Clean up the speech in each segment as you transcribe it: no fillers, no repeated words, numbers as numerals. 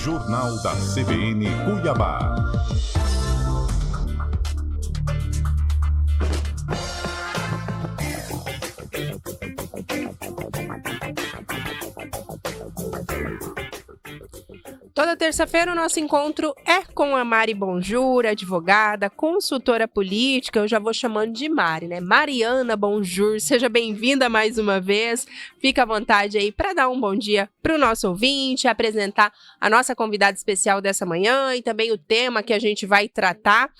Jornal da CBN Cuiabá. Toda terça-feira o nosso encontro é com a Mari Bonjour, advogada, consultora política, eu já vou chamando de Mari, né? Mariana Bonjour, seja bem-vinda mais uma vez. Fica à vontade aí para dar um bom dia para o nosso ouvinte, apresentar a nossa convidada especial dessa manhã e também o tema que a gente vai tratar.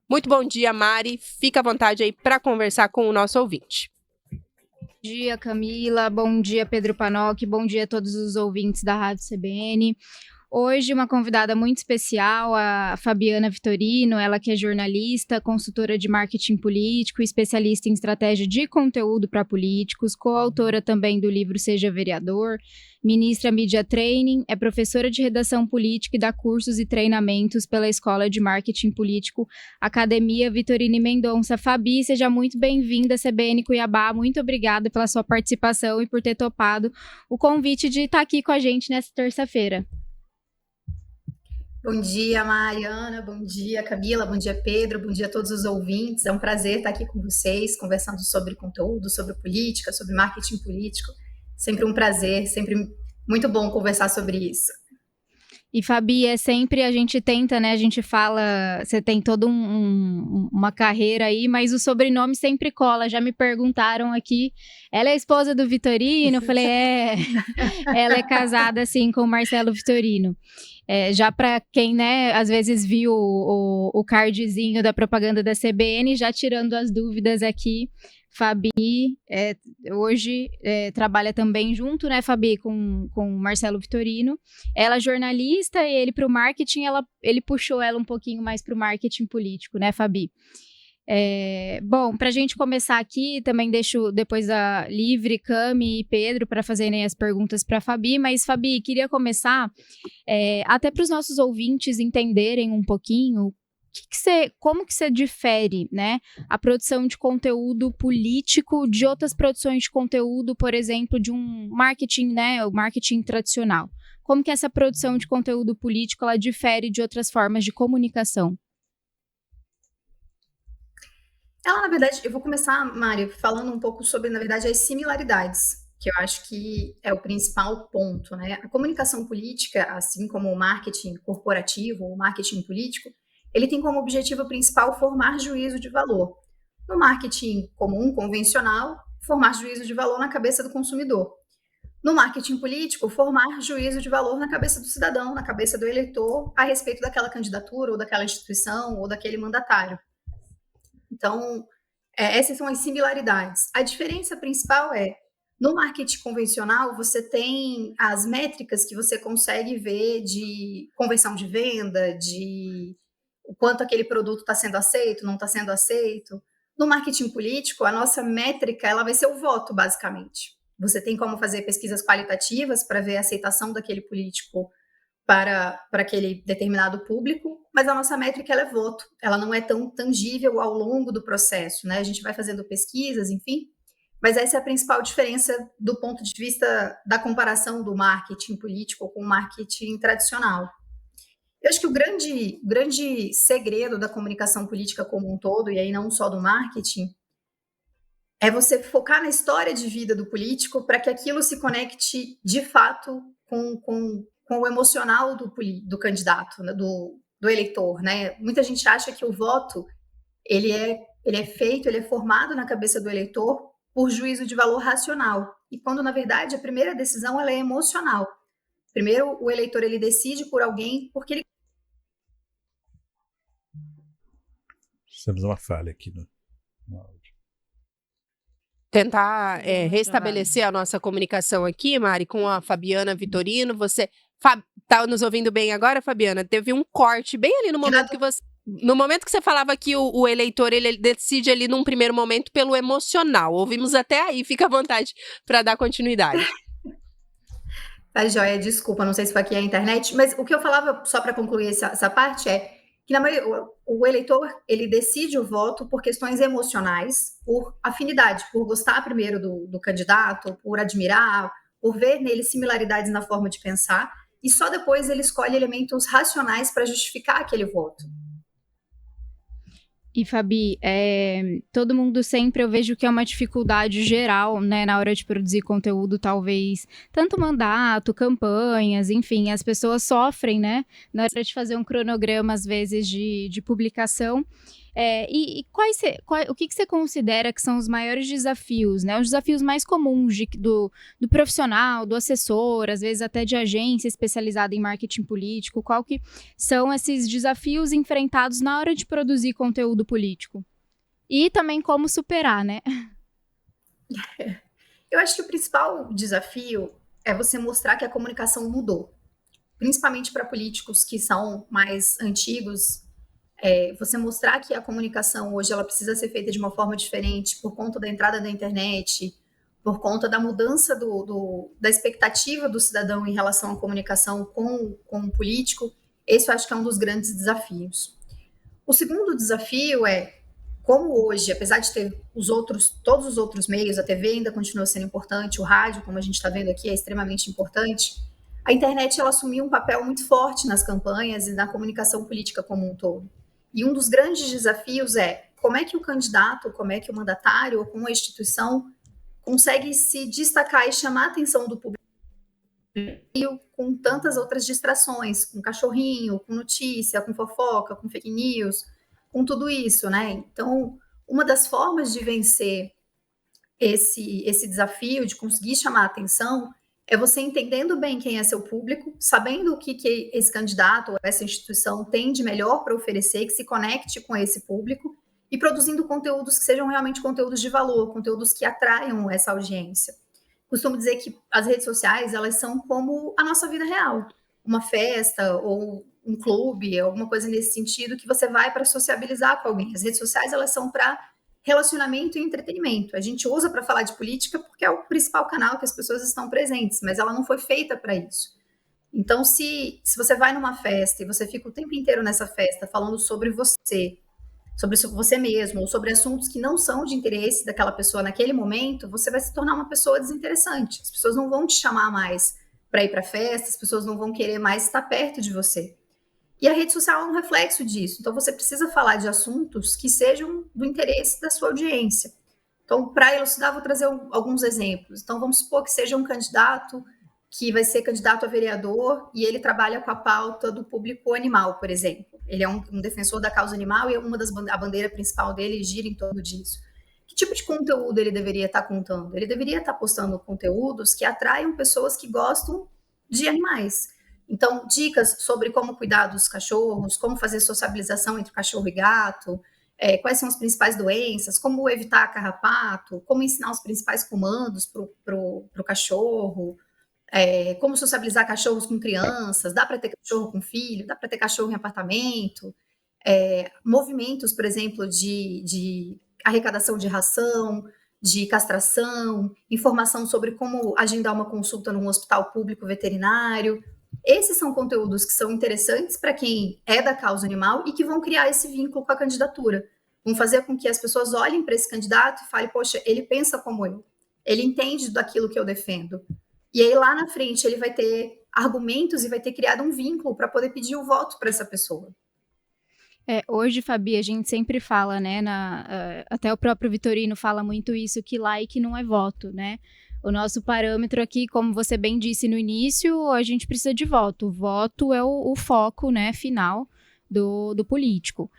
Muito bom dia, Mari. Fica à vontade aí para conversar com o nosso ouvinte. Bom dia, Camila. Bom dia, Pedro Panoc. Bom dia a todos os ouvintes da Rádio CBN. Hoje, uma convidada muito especial, a Fabiana Vitorino, ela que é jornalista, consultora de marketing político, especialista em estratégia de conteúdo para políticos, coautora também do livro Seja Vereador, ministra Media Training, é professora de redação política e dá cursos e treinamentos pela Escola de Marketing Político Academia Vitorino Mendonça. Fabi, seja muito bem-vinda à CBN Cuiabá, muito obrigada pela sua participação e por ter topado o convite de estar aqui com a gente nessa terça-feira. Bom dia, Mariana, bom dia, Camila, bom dia, Pedro, bom dia a todos os ouvintes. É um prazer estar aqui com vocês, conversando sobre conteúdo, sobre política, sobre marketing político. Sempre um prazer, sempre muito bom conversar sobre isso. E, Fabi, é sempre a gente tenta, né? A gente fala, você tem toda uma carreira aí, mas o sobrenome sempre cola. Já me perguntaram aqui, ela é a esposa do Vitorino? Eu falei, ela é casada, assim, com o Marcelo Vitorino. Já para quem, né, às vezes viu o cardzinho da propaganda da CBN, já tirando as dúvidas aqui, Fabi hoje trabalha também junto, né, Fabi, com o Marcelo Vitorino. Ela é jornalista e ele para o marketing, ele puxou ela um pouquinho mais para o marketing político, né, Fabi? Bom, para a gente começar aqui, também deixo depois a Livre, Cami e Pedro para fazerem as perguntas para a Fabi, mas Fabi, queria começar até para os nossos ouvintes entenderem um pouquinho como que você difere, né, a produção de conteúdo político de outras produções de conteúdo, por exemplo, de um marketing, né, o marketing tradicional. Como que essa produção de conteúdo político ela difere de outras formas de comunicação? Ela, na verdade, eu vou começar, Mário, falando um pouco sobre, na verdade, as similaridades, que eu acho que é o principal ponto, né? A comunicação política, assim como o marketing corporativo ou o marketing político, ele tem como objetivo principal formar juízo de valor. No marketing comum, convencional, formar juízo de valor na cabeça do consumidor. No marketing político, formar juízo de valor na cabeça do cidadão, na cabeça do eleitor, a respeito daquela candidatura ou daquela instituição ou daquele mandatário. Então, essas são as similaridades. A diferença principal no marketing convencional, você tem as métricas que você consegue ver de conversão de venda, de o quanto aquele produto está sendo aceito, não está sendo aceito. No marketing político, a nossa métrica ela vai ser o voto, basicamente. Você tem como fazer pesquisas qualitativas para ver a aceitação daquele político para aquele determinado público, mas a nossa métrica ela é voto, ela não é tão tangível ao longo do processo, né? A gente vai fazendo pesquisas, enfim, mas essa é a principal diferença do ponto de vista da comparação do marketing político com o marketing tradicional. Eu acho que o grande segredo da comunicação política como um todo, e aí não só do marketing, é você focar na história de vida do político para que aquilo se conecte de fato com o emocional do candidato, né, do eleitor, né? Muita gente acha que o voto ele é feito, ele é formado na cabeça do eleitor por juízo de valor racional. E quando, na verdade, a primeira decisão ela é emocional. Primeiro, o eleitor ele decide por alguém porque ele... Temos uma falha aqui no áudio. Tentar restabelecer a nossa comunicação aqui, Mari, com a Fabiana Vitorino. Você tá nos ouvindo bem agora, Fabiana? Teve um corte bem ali no momento que você... No momento que você falava que o eleitor ele decide ali num primeiro momento pelo emocional. Ouvimos até aí, fica à vontade para dar continuidade. Tá joia, desculpa, não sei se foi aqui a internet, mas o que eu falava, só para concluir essa parte, é que o eleitor ele decide o voto por questões emocionais, por afinidade, por gostar primeiro do candidato, por admirar, por ver nele similaridades na forma de pensar, e só depois ele escolhe elementos racionais para justificar aquele voto. E, Fabi, todo mundo sempre, eu vejo que é uma dificuldade geral, né, na hora de produzir conteúdo, talvez, tanto mandato, campanhas, enfim, as pessoas sofrem, né, na hora de fazer um cronograma, às vezes, de publicação. O que você considera que são os maiores desafios, né, os desafios mais comuns do profissional, do assessor, às vezes até de agência especializada em marketing político? Qual que são esses desafios enfrentados na hora de produzir conteúdo político? E também como superar, né? Eu acho que o principal desafio é você mostrar que a comunicação mudou, principalmente para políticos que são mais antigos. Você mostrar que a comunicação hoje ela precisa ser feita de uma forma diferente por conta da entrada da internet, por conta da mudança da expectativa do cidadão em relação à comunicação com o político. Esse eu acho que é um dos grandes desafios. O segundo desafio é como hoje, apesar de ter todos os outros meios, a TV ainda continua sendo importante, o rádio, como a gente está vendo aqui, é extremamente importante. A internet ela assumiu um papel muito forte nas campanhas e na comunicação política como um todo. E um dos grandes desafios é como é que o candidato, como é que o mandatário ou como a instituição consegue se destacar e chamar a atenção do público com tantas outras distrações, com cachorrinho, com notícia, com fofoca, com fake news, com tudo isso, né? Então, uma das formas de vencer esse desafio, de conseguir chamar a atenção, é você entendendo bem quem é seu público, sabendo o que esse candidato ou essa instituição tem de melhor para oferecer, que se conecte com esse público, e produzindo conteúdos que sejam realmente conteúdos de valor, conteúdos que atraiam essa audiência. Costumo dizer que as redes sociais, elas são como a nossa vida real. Uma festa ou um clube, alguma coisa nesse sentido, que você vai para sociabilizar com alguém. As redes sociais, elas são para relacionamento e entretenimento. A gente usa para falar de política porque é o principal canal que as pessoas estão presentes, mas ela não foi feita para isso. Então, se você vai numa festa e você fica o tempo inteiro nessa festa falando sobre você mesmo, ou sobre assuntos que não são de interesse daquela pessoa naquele momento, você vai se tornar uma pessoa desinteressante. As pessoas não vão te chamar mais para ir para a festa, as pessoas não vão querer mais estar perto de você. E a rede social é um reflexo disso. Então, você precisa falar de assuntos que sejam do interesse da sua audiência. Então, para elucidar, vou trazer alguns exemplos. Então, vamos supor que seja um candidato que vai ser candidato a vereador e ele trabalha com a pauta do público animal, por exemplo. Ele é um defensor da causa animal e a bandeira principal dele gira em torno disso. Que tipo de conteúdo ele deveria estar contando? Ele deveria estar postando conteúdos que atraiam pessoas que gostam de animais. Então, dicas sobre como cuidar dos cachorros, como fazer sociabilização entre cachorro e gato, quais são as principais doenças, como evitar carrapato, como ensinar os principais comandos para o cachorro, como sociabilizar cachorros com crianças, dá para ter cachorro com filho, dá para ter cachorro em apartamento, movimentos, por exemplo, de arrecadação de ração, de castração, informação sobre como agendar uma consulta num hospital público veterinário. Esses são conteúdos que são interessantes para quem é da causa animal e que vão criar esse vínculo com a candidatura. Vão fazer com que as pessoas olhem para esse candidato e falem, poxa, ele pensa como eu, ele entende daquilo que eu defendo. E aí lá na frente ele vai ter argumentos e vai ter criado um vínculo para poder pedir o voto para essa pessoa. Hoje, Fabi, a gente sempre fala, né, até o próprio Vitorino fala muito isso, que like não é voto, né? O nosso parâmetro aqui, como você bem disse no início, a gente precisa de voto. O voto é o foco, né, final do político.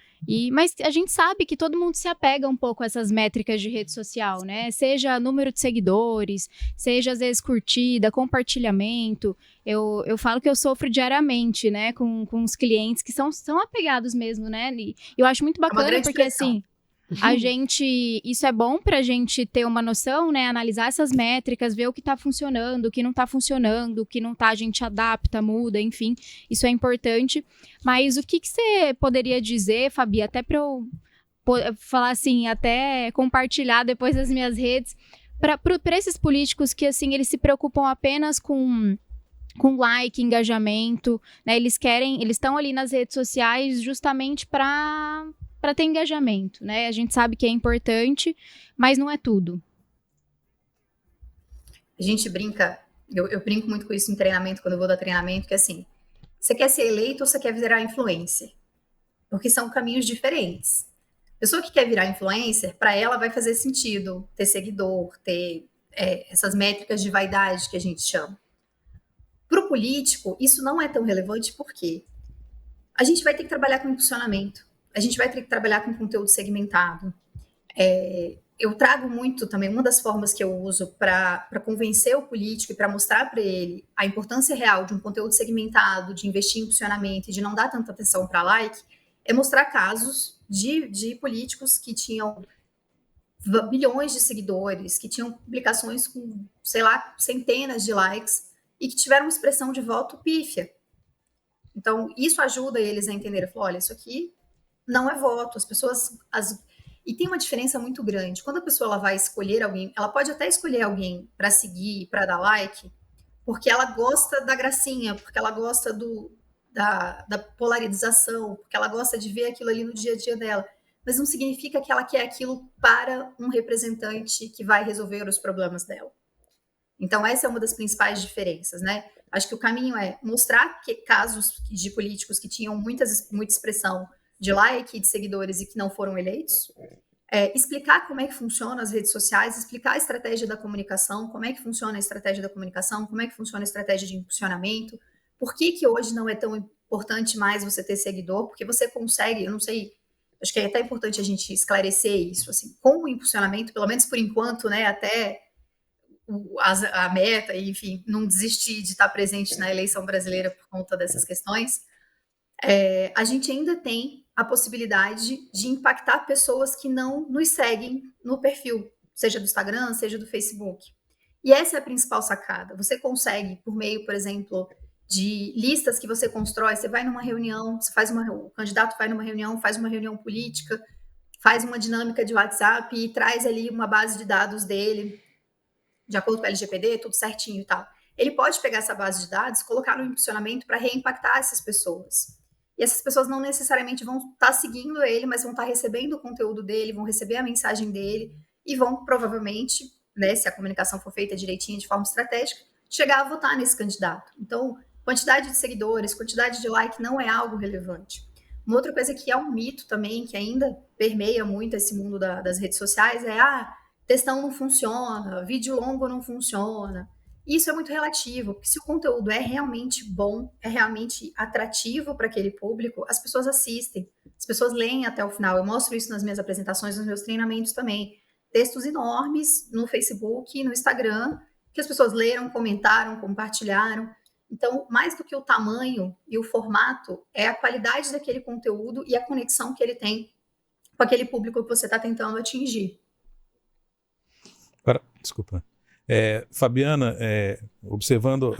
Mas a gente sabe que todo mundo se apega um pouco a essas métricas de rede social, né? Seja número de seguidores, seja às vezes curtida, compartilhamento. Eu falo que eu sofro diariamente, né, com os clientes que são apegados mesmo, né? E eu acho muito bacana porque assim, isso é bom pra gente ter uma noção, né, analisar essas métricas, ver o que tá funcionando, o que não tá funcionando, o que não tá, a gente adapta, muda, enfim, isso é importante. Mas o que você poderia dizer, Fabi, até pra eu falar assim, até compartilhar depois das minhas redes, pra esses políticos que, assim, eles se preocupam apenas com like, engajamento, né, eles estão ali nas redes sociais justamente para ter engajamento, né? A gente sabe que é importante, mas não é tudo. A gente brinca Eu brinco muito com isso em treinamento, quando eu vou dar treinamento, que é assim, você quer ser eleito ou você quer virar influencer? Porque são caminhos diferentes. A pessoa que quer virar influencer, para ela vai fazer sentido ter seguidor, ter essas métricas de vaidade que a gente chama. Para o político, isso não é tão relevante porque a gente vai ter que trabalhar com impulsionamento, a gente vai ter que trabalhar com conteúdo segmentado. Eu trago muito também, uma das formas que eu uso para convencer o político e para mostrar para ele a importância real de um conteúdo segmentado, de investir em impulsionamento e de não dar tanta atenção para like, é mostrar casos de políticos que tinham bilhões de seguidores, que tinham publicações com, sei lá, centenas de likes e que tiveram uma expressão de voto pífia. Então, isso ajuda eles a entenderem, olha, isso aqui não é voto, as pessoas... E tem uma diferença muito grande. Quando a pessoa ela vai escolher alguém, ela pode até escolher alguém para seguir, para dar like, porque ela gosta da gracinha, porque ela gosta da polarização, porque ela gosta de ver aquilo ali no dia a dia dela. Mas não significa que ela quer aquilo para um representante que vai resolver os problemas dela. Então, essa é uma das principais diferenças, né? Acho que o caminho é mostrar que casos de políticos que tinham muita expressão de like, de seguidores e que não foram eleitos, explicar como é que funciona as redes sociais, explicar a estratégia da comunicação, como é que funciona a estratégia da comunicação, como é que funciona a estratégia de impulsionamento, por que hoje não é tão importante mais você ter seguidor, porque você consegue, eu não sei, acho que é até importante a gente esclarecer isso, assim, com o impulsionamento, pelo menos por enquanto, né, até a meta, enfim, não desistir de estar presente na eleição brasileira por conta dessas questões, a gente ainda tem a possibilidade de impactar pessoas que não nos seguem no perfil, seja do Instagram, seja do Facebook. E essa é a principal sacada. Você consegue, por meio, por exemplo, de listas que você constrói, você vai numa reunião, o candidato vai numa reunião, faz uma reunião política, faz uma dinâmica de WhatsApp e traz ali uma base de dados dele, de acordo com a LGPD, tudo certinho e tal. Ele pode pegar essa base de dados, colocar no impulsionamento para reimpactar essas pessoas. E essas pessoas não necessariamente vão estar seguindo ele, mas vão estar recebendo o conteúdo dele, vão receber a mensagem dele e vão provavelmente, né, se a comunicação for feita direitinho, de forma estratégica, chegar a votar nesse candidato. Então, quantidade de seguidores, quantidade de like não é algo relevante. Uma outra coisa que é um mito também, que ainda permeia muito esse mundo das redes sociais, é textão não funciona, vídeo longo não funciona. Isso é muito relativo, porque se o conteúdo é realmente bom, é realmente atrativo para aquele público, as pessoas assistem, as pessoas leem até o final. Eu mostro isso nas minhas apresentações, nos meus treinamentos também. Textos enormes no Facebook, no Instagram, que as pessoas leram, comentaram, compartilharam. Então, mais do que o tamanho e o formato, é a qualidade daquele conteúdo e a conexão que ele tem com aquele público que você está tentando atingir. Agora, desculpa. Fabiana, observando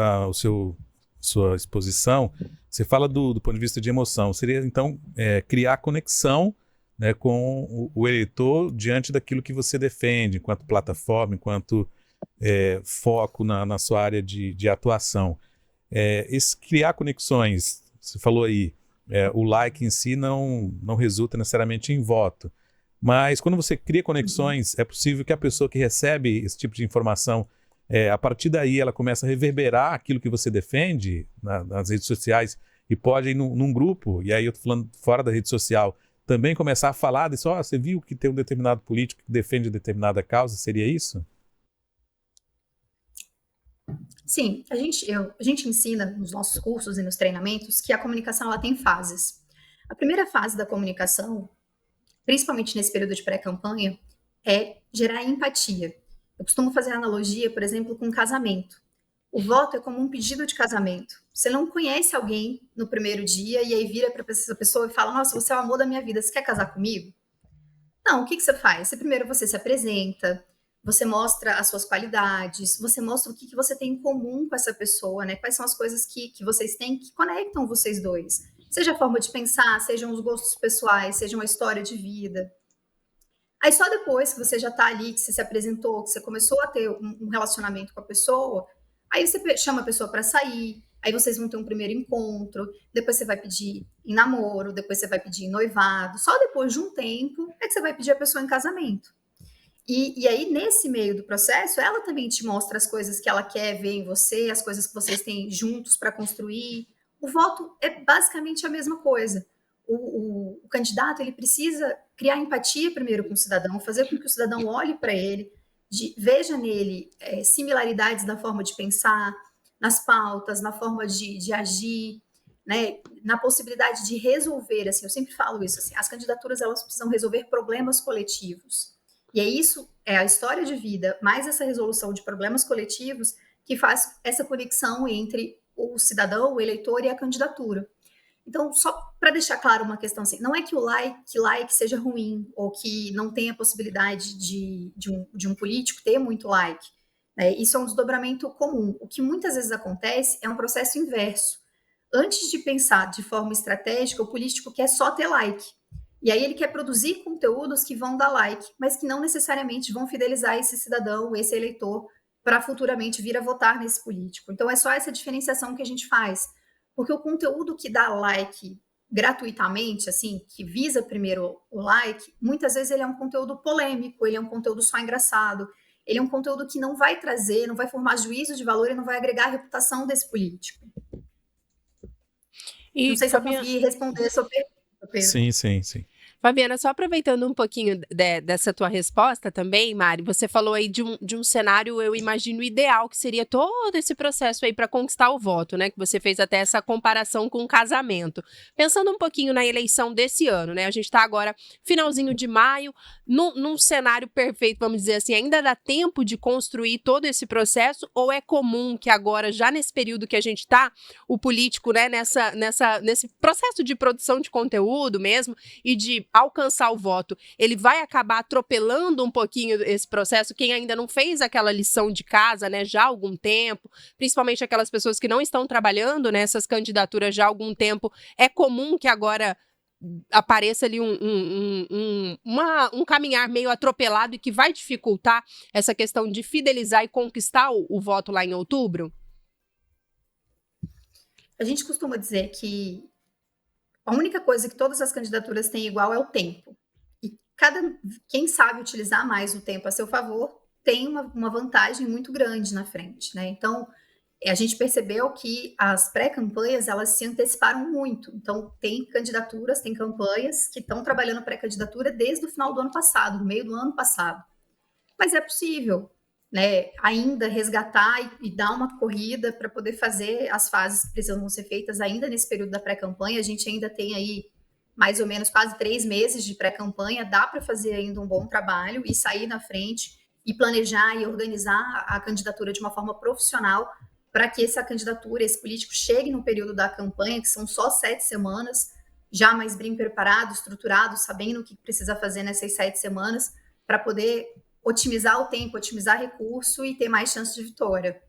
sua exposição, você fala do ponto de vista de emoção. Seria, então, criar conexão, né, com o eleitor diante daquilo que você defende, enquanto plataforma, enquanto foco na sua área de atuação. Criar conexões, você falou aí, o like em si não resulta necessariamente em voto. Mas quando você cria conexões, é possível que a pessoa que recebe esse tipo de informação, a partir daí ela começa a reverberar aquilo que você defende nas redes sociais e pode ir num grupo, e aí eu estou falando fora da rede social, também começar a falar disso, você viu que tem um determinado político que defende determinada causa, seria isso? Sim, a gente ensina nos nossos cursos e nos treinamentos que a comunicação ela tem fases. A primeira fase da comunicação, principalmente nesse período de pré-campanha, é gerar empatia. Eu costumo fazer analogia, por exemplo, com casamento. O voto é como um pedido de casamento. Você não conhece alguém no primeiro dia e aí vira para essa pessoa e fala, nossa, você é o amor da minha vida, você quer casar comigo? Não, o que você faz? Primeiro você se apresenta, você mostra as suas qualidades, você mostra o que você tem em comum com essa pessoa, né? Quais são as coisas que vocês têm que conectam vocês dois. Seja a forma de pensar, sejam os gostos pessoais, seja uma história de vida. Aí só depois que você já está ali, que você se apresentou, que você começou a ter um relacionamento com a pessoa, aí você chama a pessoa para sair, aí vocês vão ter um primeiro encontro, depois você vai pedir em namoro, depois você vai pedir em noivado, só depois de um tempo é que você vai pedir a pessoa em casamento. E aí, nesse meio do processo, ela também te mostra as coisas que ela quer ver em você, as coisas que vocês têm juntos para construir. O voto é basicamente a mesma coisa. O candidato, ele precisa criar empatia primeiro com o cidadão, fazer com que o cidadão olhe para ele, veja nele similaridades na forma de pensar, nas pautas, na forma de agir, né, na possibilidade de resolver, assim, eu sempre falo isso, assim, as candidaturas, elas precisam resolver problemas coletivos. E é isso, é a história de vida, mais essa resolução de problemas coletivos, que faz essa conexão entre o cidadão, o eleitor e a candidatura. Então, só para deixar claro uma questão assim, não é que o like seja ruim, ou que não tenha possibilidade de um político ter muito like. Né? Isso é um desdobramento comum. O que muitas vezes acontece é um processo inverso. Antes de pensar de forma estratégica, o político quer só ter like. E aí ele quer produzir conteúdos que vão dar like, mas que não necessariamente vão fidelizar esse cidadão, esse eleitor, para futuramente vir a votar nesse político. Então é só essa diferenciação que a gente faz. Porque o conteúdo que dá like gratuitamente, assim, que visa primeiro o like, muitas vezes ele é um conteúdo polêmico, ele é um conteúdo só engraçado, ele é um conteúdo que não vai trazer, não vai formar juízo de valor e não vai agregar a reputação desse político. Não sei se eu consegui responder a sua pergunta, Pedro. Sim. Fabiana, só aproveitando um pouquinho dessa tua resposta também, Mari, você falou aí de um cenário, eu imagino, ideal, que seria todo esse processo aí para conquistar o voto, né? Que você fez até essa comparação com o casamento. Pensando um pouquinho na eleição desse ano, né? A gente está agora, finalzinho de maio, num cenário perfeito, vamos dizer assim, ainda dá tempo de construir todo esse processo, ou é comum que agora, já nesse período que a gente está, o político, né, nesse processo de produção de conteúdo mesmo, e de alcançar o voto, ele vai acabar atropelando um pouquinho esse processo, quem ainda não fez aquela lição de casa, né, já há algum tempo, principalmente aquelas pessoas que não estão trabalhando nessas candidaturas já há algum tempo, é comum que agora apareça ali um caminhar meio atropelado e que vai dificultar essa questão de fidelizar e conquistar o voto lá em outubro? A gente costuma dizer que a única coisa que todas as candidaturas têm igual é o tempo. E quem sabe utilizar mais o tempo a seu favor tem uma vantagem muito grande na frente, né? Então, a gente percebeu que as pré-campanhas, elas se anteciparam muito. Então, tem candidaturas, tem campanhas que estão trabalhando pré-candidatura desde o final do ano passado, no meio do ano passado. Mas é possível, né, ainda resgatar e dar uma corrida para poder fazer as fases que precisam ser feitas ainda nesse período da pré-campanha. A gente ainda tem aí mais ou menos quase 3 meses de pré-campanha, dá para fazer ainda um bom trabalho e sair na frente e planejar e organizar a candidatura de uma forma profissional para que essa candidatura, esse político chegue no período da campanha, que são só 7 semanas, já mais bem preparado, estruturado, sabendo o que precisa fazer nessas 7 semanas, para poder otimizar o tempo, otimizar recurso e ter mais chance de vitória.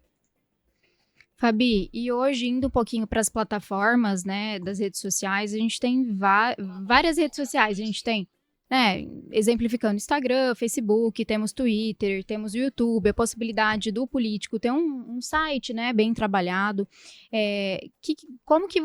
Fabi, e hoje indo um pouquinho para as plataformas, né, das redes sociais, a gente tem várias redes sociais, a gente tem, né, exemplificando Instagram, Facebook, temos Twitter, temos YouTube, a possibilidade do político ter um site, né, bem trabalhado. Como que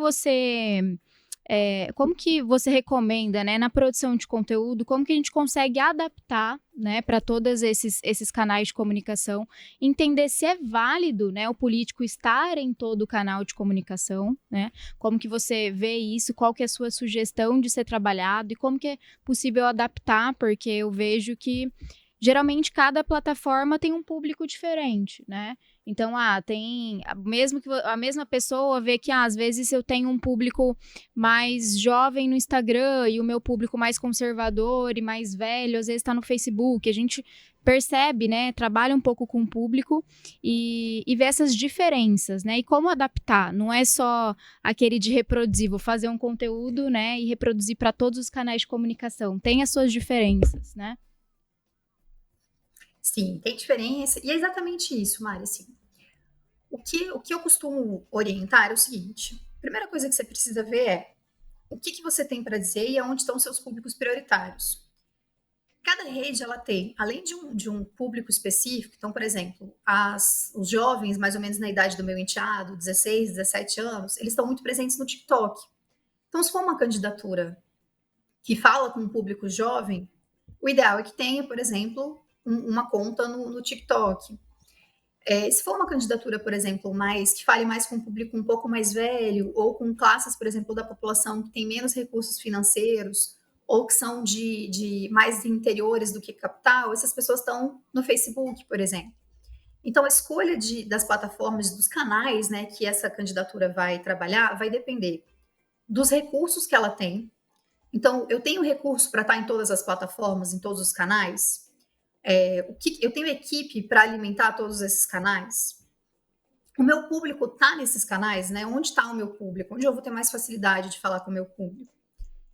você recomenda, né, na produção de conteúdo, como que a gente consegue adaptar, né, para todos esses canais de comunicação, entender se é válido, né, o político estar em todo o canal de comunicação, né, como que você vê isso, qual que é a sua sugestão de ser trabalhado e como que é possível adaptar, porque eu vejo que geralmente cada plataforma tem um público diferente, né? Então, tem mesmo que a mesma pessoa vê que às vezes eu tenho um público mais jovem no Instagram e o meu público mais conservador e mais velho, às vezes está no Facebook. A gente percebe, né? Trabalha um pouco com o público e vê essas diferenças, né? E como adaptar? Não é só aquele de reproduzir, vou fazer um conteúdo, né? E reproduzir para todos os canais de comunicação. Tem as suas diferenças, né? Sim, tem diferença. E é exatamente isso, Mari. Assim, o que eu costumo orientar é o seguinte: a primeira coisa que você precisa ver é o que você tem para dizer e aonde estão seus públicos prioritários. Cada rede, ela tem, além de um público específico, então, por exemplo, os jovens, mais ou menos na idade do meu enteado, 16, 17 anos, eles estão muito presentes no TikTok. Então, se for uma candidatura que fala com um público jovem, o ideal é que tenha, por exemplo, uma conta no TikTok. Se for uma candidatura, por exemplo, que fale mais com um público um pouco mais velho, ou com classes, por exemplo, da população que tem menos recursos financeiros, ou que são de mais interiores do que capital, essas pessoas estão no Facebook, por exemplo. Então, a escolha das plataformas, dos canais, né, que essa candidatura vai trabalhar, vai depender dos recursos que ela tem. Então, eu tenho recurso para estar em todas as plataformas, em todos os canais? Eu tenho equipe para alimentar todos esses canais? O meu público está nesses canais, né? Onde está o meu público? Onde eu vou ter mais facilidade de falar com o meu público?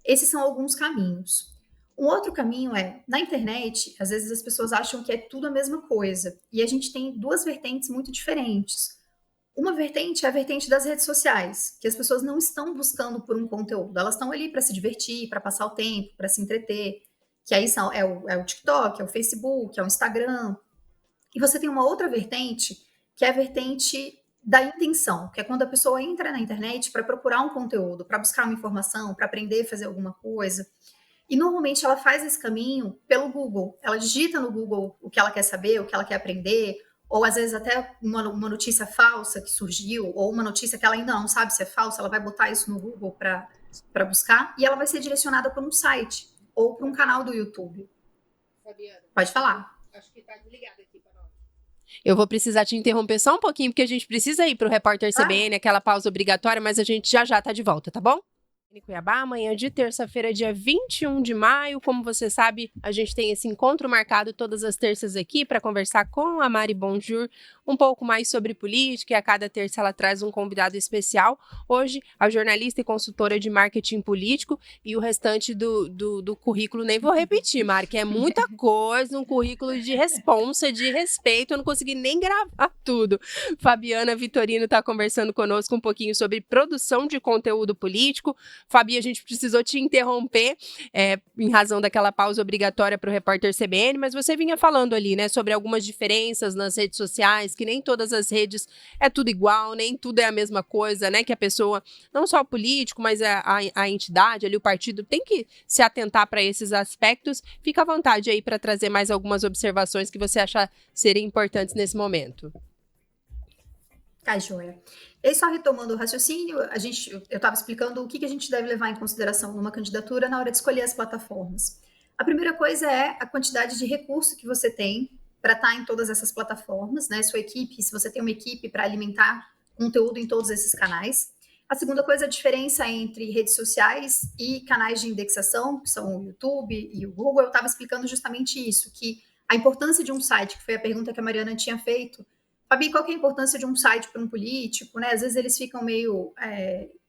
Esses são alguns caminhos. Um outro caminho na internet, às vezes as pessoas acham que é tudo a mesma coisa. E a gente tem duas vertentes muito diferentes. Uma vertente é a vertente das redes sociais, que as pessoas não estão buscando por um conteúdo, elas estão ali para se divertir, para passar o tempo, para se entreter, que aí é o TikTok, é o Facebook, é o Instagram. E você tem uma outra vertente, que é a vertente da intenção, que é quando a pessoa entra na internet para procurar um conteúdo, para buscar uma informação, para aprender a fazer alguma coisa. E normalmente ela faz esse caminho pelo Google. Ela digita no Google o que ela quer saber, o que ela quer aprender, ou às vezes até uma notícia falsa que surgiu, ou uma notícia que ela ainda não sabe se é falsa, ela vai botar isso no Google para buscar, e ela vai ser direcionada para um site, ou para um canal do YouTube. Fabiana, pode falar. Acho que está desligado aqui para nós. Eu vou precisar te interromper só um pouquinho, porque a gente precisa ir para o Repórter CBN, aquela pausa obrigatória, mas a gente já está de volta, tá bom? Em Cuiabá, amanhã de terça-feira, dia 21 de maio. Como você sabe, a gente tem esse encontro marcado todas as terças aqui para conversar com a Mari Bonjour um pouco mais sobre política, e a cada terça ela traz um convidado especial. Hoje, a jornalista e consultora de marketing político, e o restante do currículo nem vou repetir, Mari, que é muita coisa, um currículo de responsa, de respeito, eu não consegui nem gravar tudo. Fabiana Vitorino está conversando conosco um pouquinho sobre produção de conteúdo político. Fabi, a gente precisou te interromper em razão daquela pausa obrigatória para o Repórter CBN, mas você vinha falando ali, né, sobre algumas diferenças nas redes sociais, que nem todas as redes é tudo igual, nem tudo é a mesma coisa, né, que a pessoa, não só o político, mas a entidade ali, o partido, tem que se atentar para esses aspectos. Fica à vontade aí para trazer mais algumas observações que você acha serem importantes nesse momento. Tá, joia. E aí, só retomando o raciocínio, eu estava explicando o que a gente deve levar em consideração numa candidatura na hora de escolher as plataformas. A primeira coisa é a quantidade de recurso que você tem para estar em todas essas plataformas, né? Sua equipe, se você tem uma equipe para alimentar conteúdo em todos esses canais. A segunda coisa é a diferença entre redes sociais e canais de indexação, que são o YouTube e o Google. Eu estava explicando justamente isso, que a importância de um site, que foi a pergunta que a Mariana tinha feito. Fabi, qual que é a importância de um site para um político, né? Às vezes eles ficam meio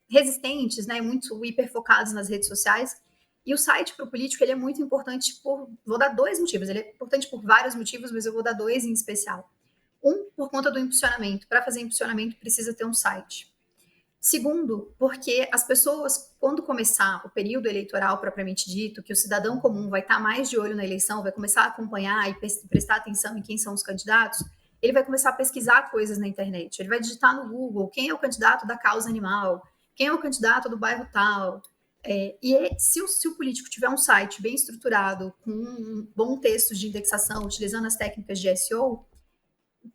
resistentes, né? Muito hiperfocados nas redes sociais. E o site para o político, ele é muito importante vou dar 2 motivos. Ele é importante por vários motivos, mas eu vou dar 2 em especial. Um, por conta do impulsionamento. Para fazer impulsionamento, precisa ter um site. Segundo, porque as pessoas, quando começar o período eleitoral propriamente dito, que o cidadão comum vai estar mais de olho na eleição, vai começar a acompanhar e prestar atenção em quem são os candidatos, ele vai começar a pesquisar coisas na internet. Ele vai digitar no Google quem é o candidato da causa animal, quem é o candidato do bairro tal. Se o político tiver um site bem estruturado, com um bom texto de indexação, utilizando as técnicas de SEO,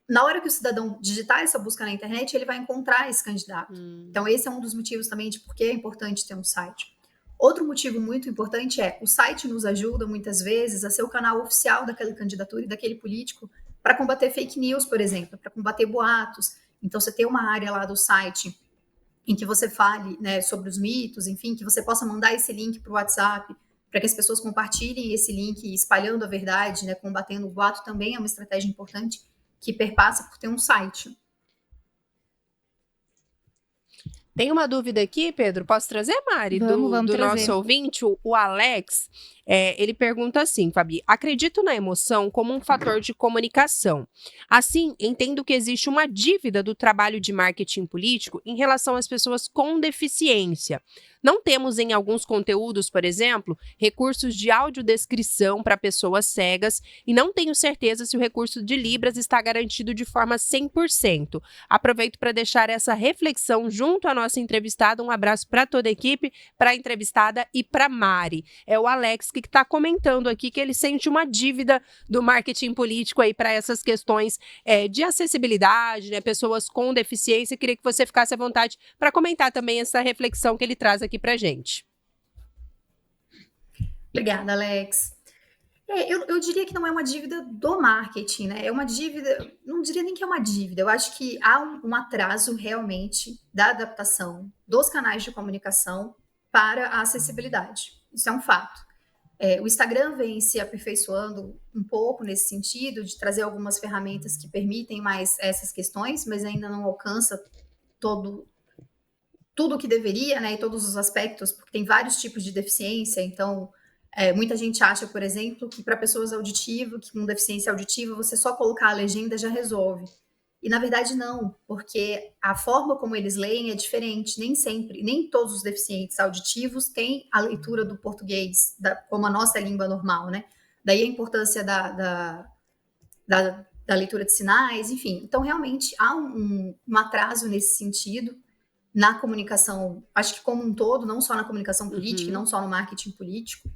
na hora que o cidadão digitar essa busca na internet, ele vai encontrar esse candidato. Então, esse é um dos motivos também de por que é importante ter um site. Outro motivo muito importante o site nos ajuda, muitas vezes, a ser o canal oficial daquela candidatura e daquele político para combater fake news, por exemplo, para combater boatos. Então, você tem uma área lá do site em que você fale, né, sobre os mitos, enfim, que você possa mandar esse link para o WhatsApp, para que as pessoas compartilhem esse link, espalhando a verdade, né, combatendo o boato, também é uma estratégia importante que perpassa por ter um site. Tem uma dúvida aqui, Pedro? Posso trazer, Mari? Vamos do trazer. Nosso ouvinte, o Alex. Ele pergunta assim, Fabi: acredito na emoção como um fator de comunicação. Assim, entendo que existe uma dívida do trabalho de marketing político em relação às pessoas com deficiência. Não temos em alguns conteúdos, por exemplo, recursos de audiodescrição para pessoas cegas e não tenho certeza se o recurso de Libras está garantido de forma 100%. Aproveito para deixar essa reflexão junto à nossa entrevistada. Um abraço para toda a equipe, para a entrevistada e para Mari. É o Alex que está comentando aqui que ele sente uma dívida do marketing político aí para essas questões de acessibilidade, né, pessoas com deficiência. Queria que você ficasse à vontade para comentar também essa reflexão que ele traz aqui para a gente. Obrigada, Alex. Eu diria que não é uma dívida do marketing, né? É uma dívida, não diria nem que é uma dívida, eu acho que há um atraso realmente da adaptação dos canais de comunicação para a acessibilidade. Isso é um fato. O Instagram vem se aperfeiçoando um pouco nesse sentido, de trazer algumas ferramentas que permitem mais essas questões, mas ainda não alcança tudo o que deveria, né? E todos os aspectos, porque tem vários tipos de deficiência, então... muita gente acha, por exemplo, que para pessoas auditivas, que com deficiência auditiva, você só colocar a legenda já resolve. E, na verdade, não, porque a forma como eles leem é diferente. Nem sempre, nem todos os deficientes auditivos têm a leitura do português como a nossa língua normal, né? Daí a importância da leitura de sinais, enfim. Então, realmente, há um atraso nesse sentido na comunicação, acho que como um todo, não só na comunicação política, e não só no marketing político.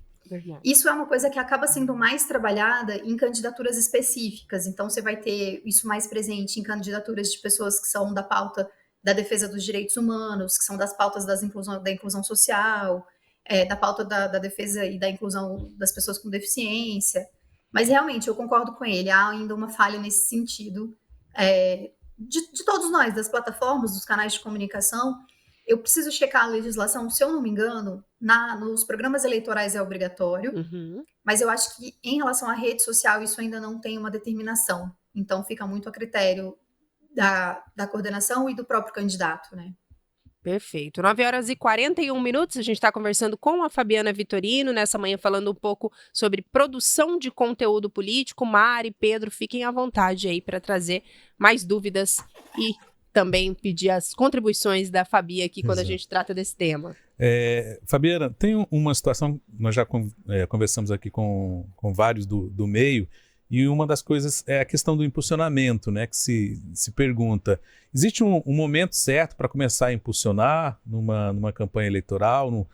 Isso é uma coisa que acaba sendo mais trabalhada em candidaturas específicas. Então, você vai ter isso mais presente em candidaturas de pessoas que são da pauta da defesa dos direitos humanos, que são das pautas da inclusão social, da pauta da defesa e da inclusão das pessoas com deficiência. Mas, realmente, eu concordo com ele. Há ainda uma falha nesse sentido de todos nós, das plataformas, dos canais de comunicação. Eu preciso checar a legislação, se eu não me engano, nos programas eleitorais é obrigatório, mas eu acho que em relação à rede social isso ainda não tem uma determinação. Então fica muito a critério da coordenação e do próprio candidato, né? Perfeito. 9h41, a gente está conversando com a Fabiana Vitorino, nessa manhã falando um pouco sobre produção de conteúdo político. Mari, Pedro, fiquem à vontade aí para trazer mais dúvidas e também pedir as contribuições da Fabi aqui quando a gente trata desse tema. Fabiana, tem uma situação, nós já conversamos aqui com vários do meio, e uma das coisas é a questão do impulsionamento, né, que se pergunta, existe um momento certo para começar a impulsionar numa campanha eleitoral,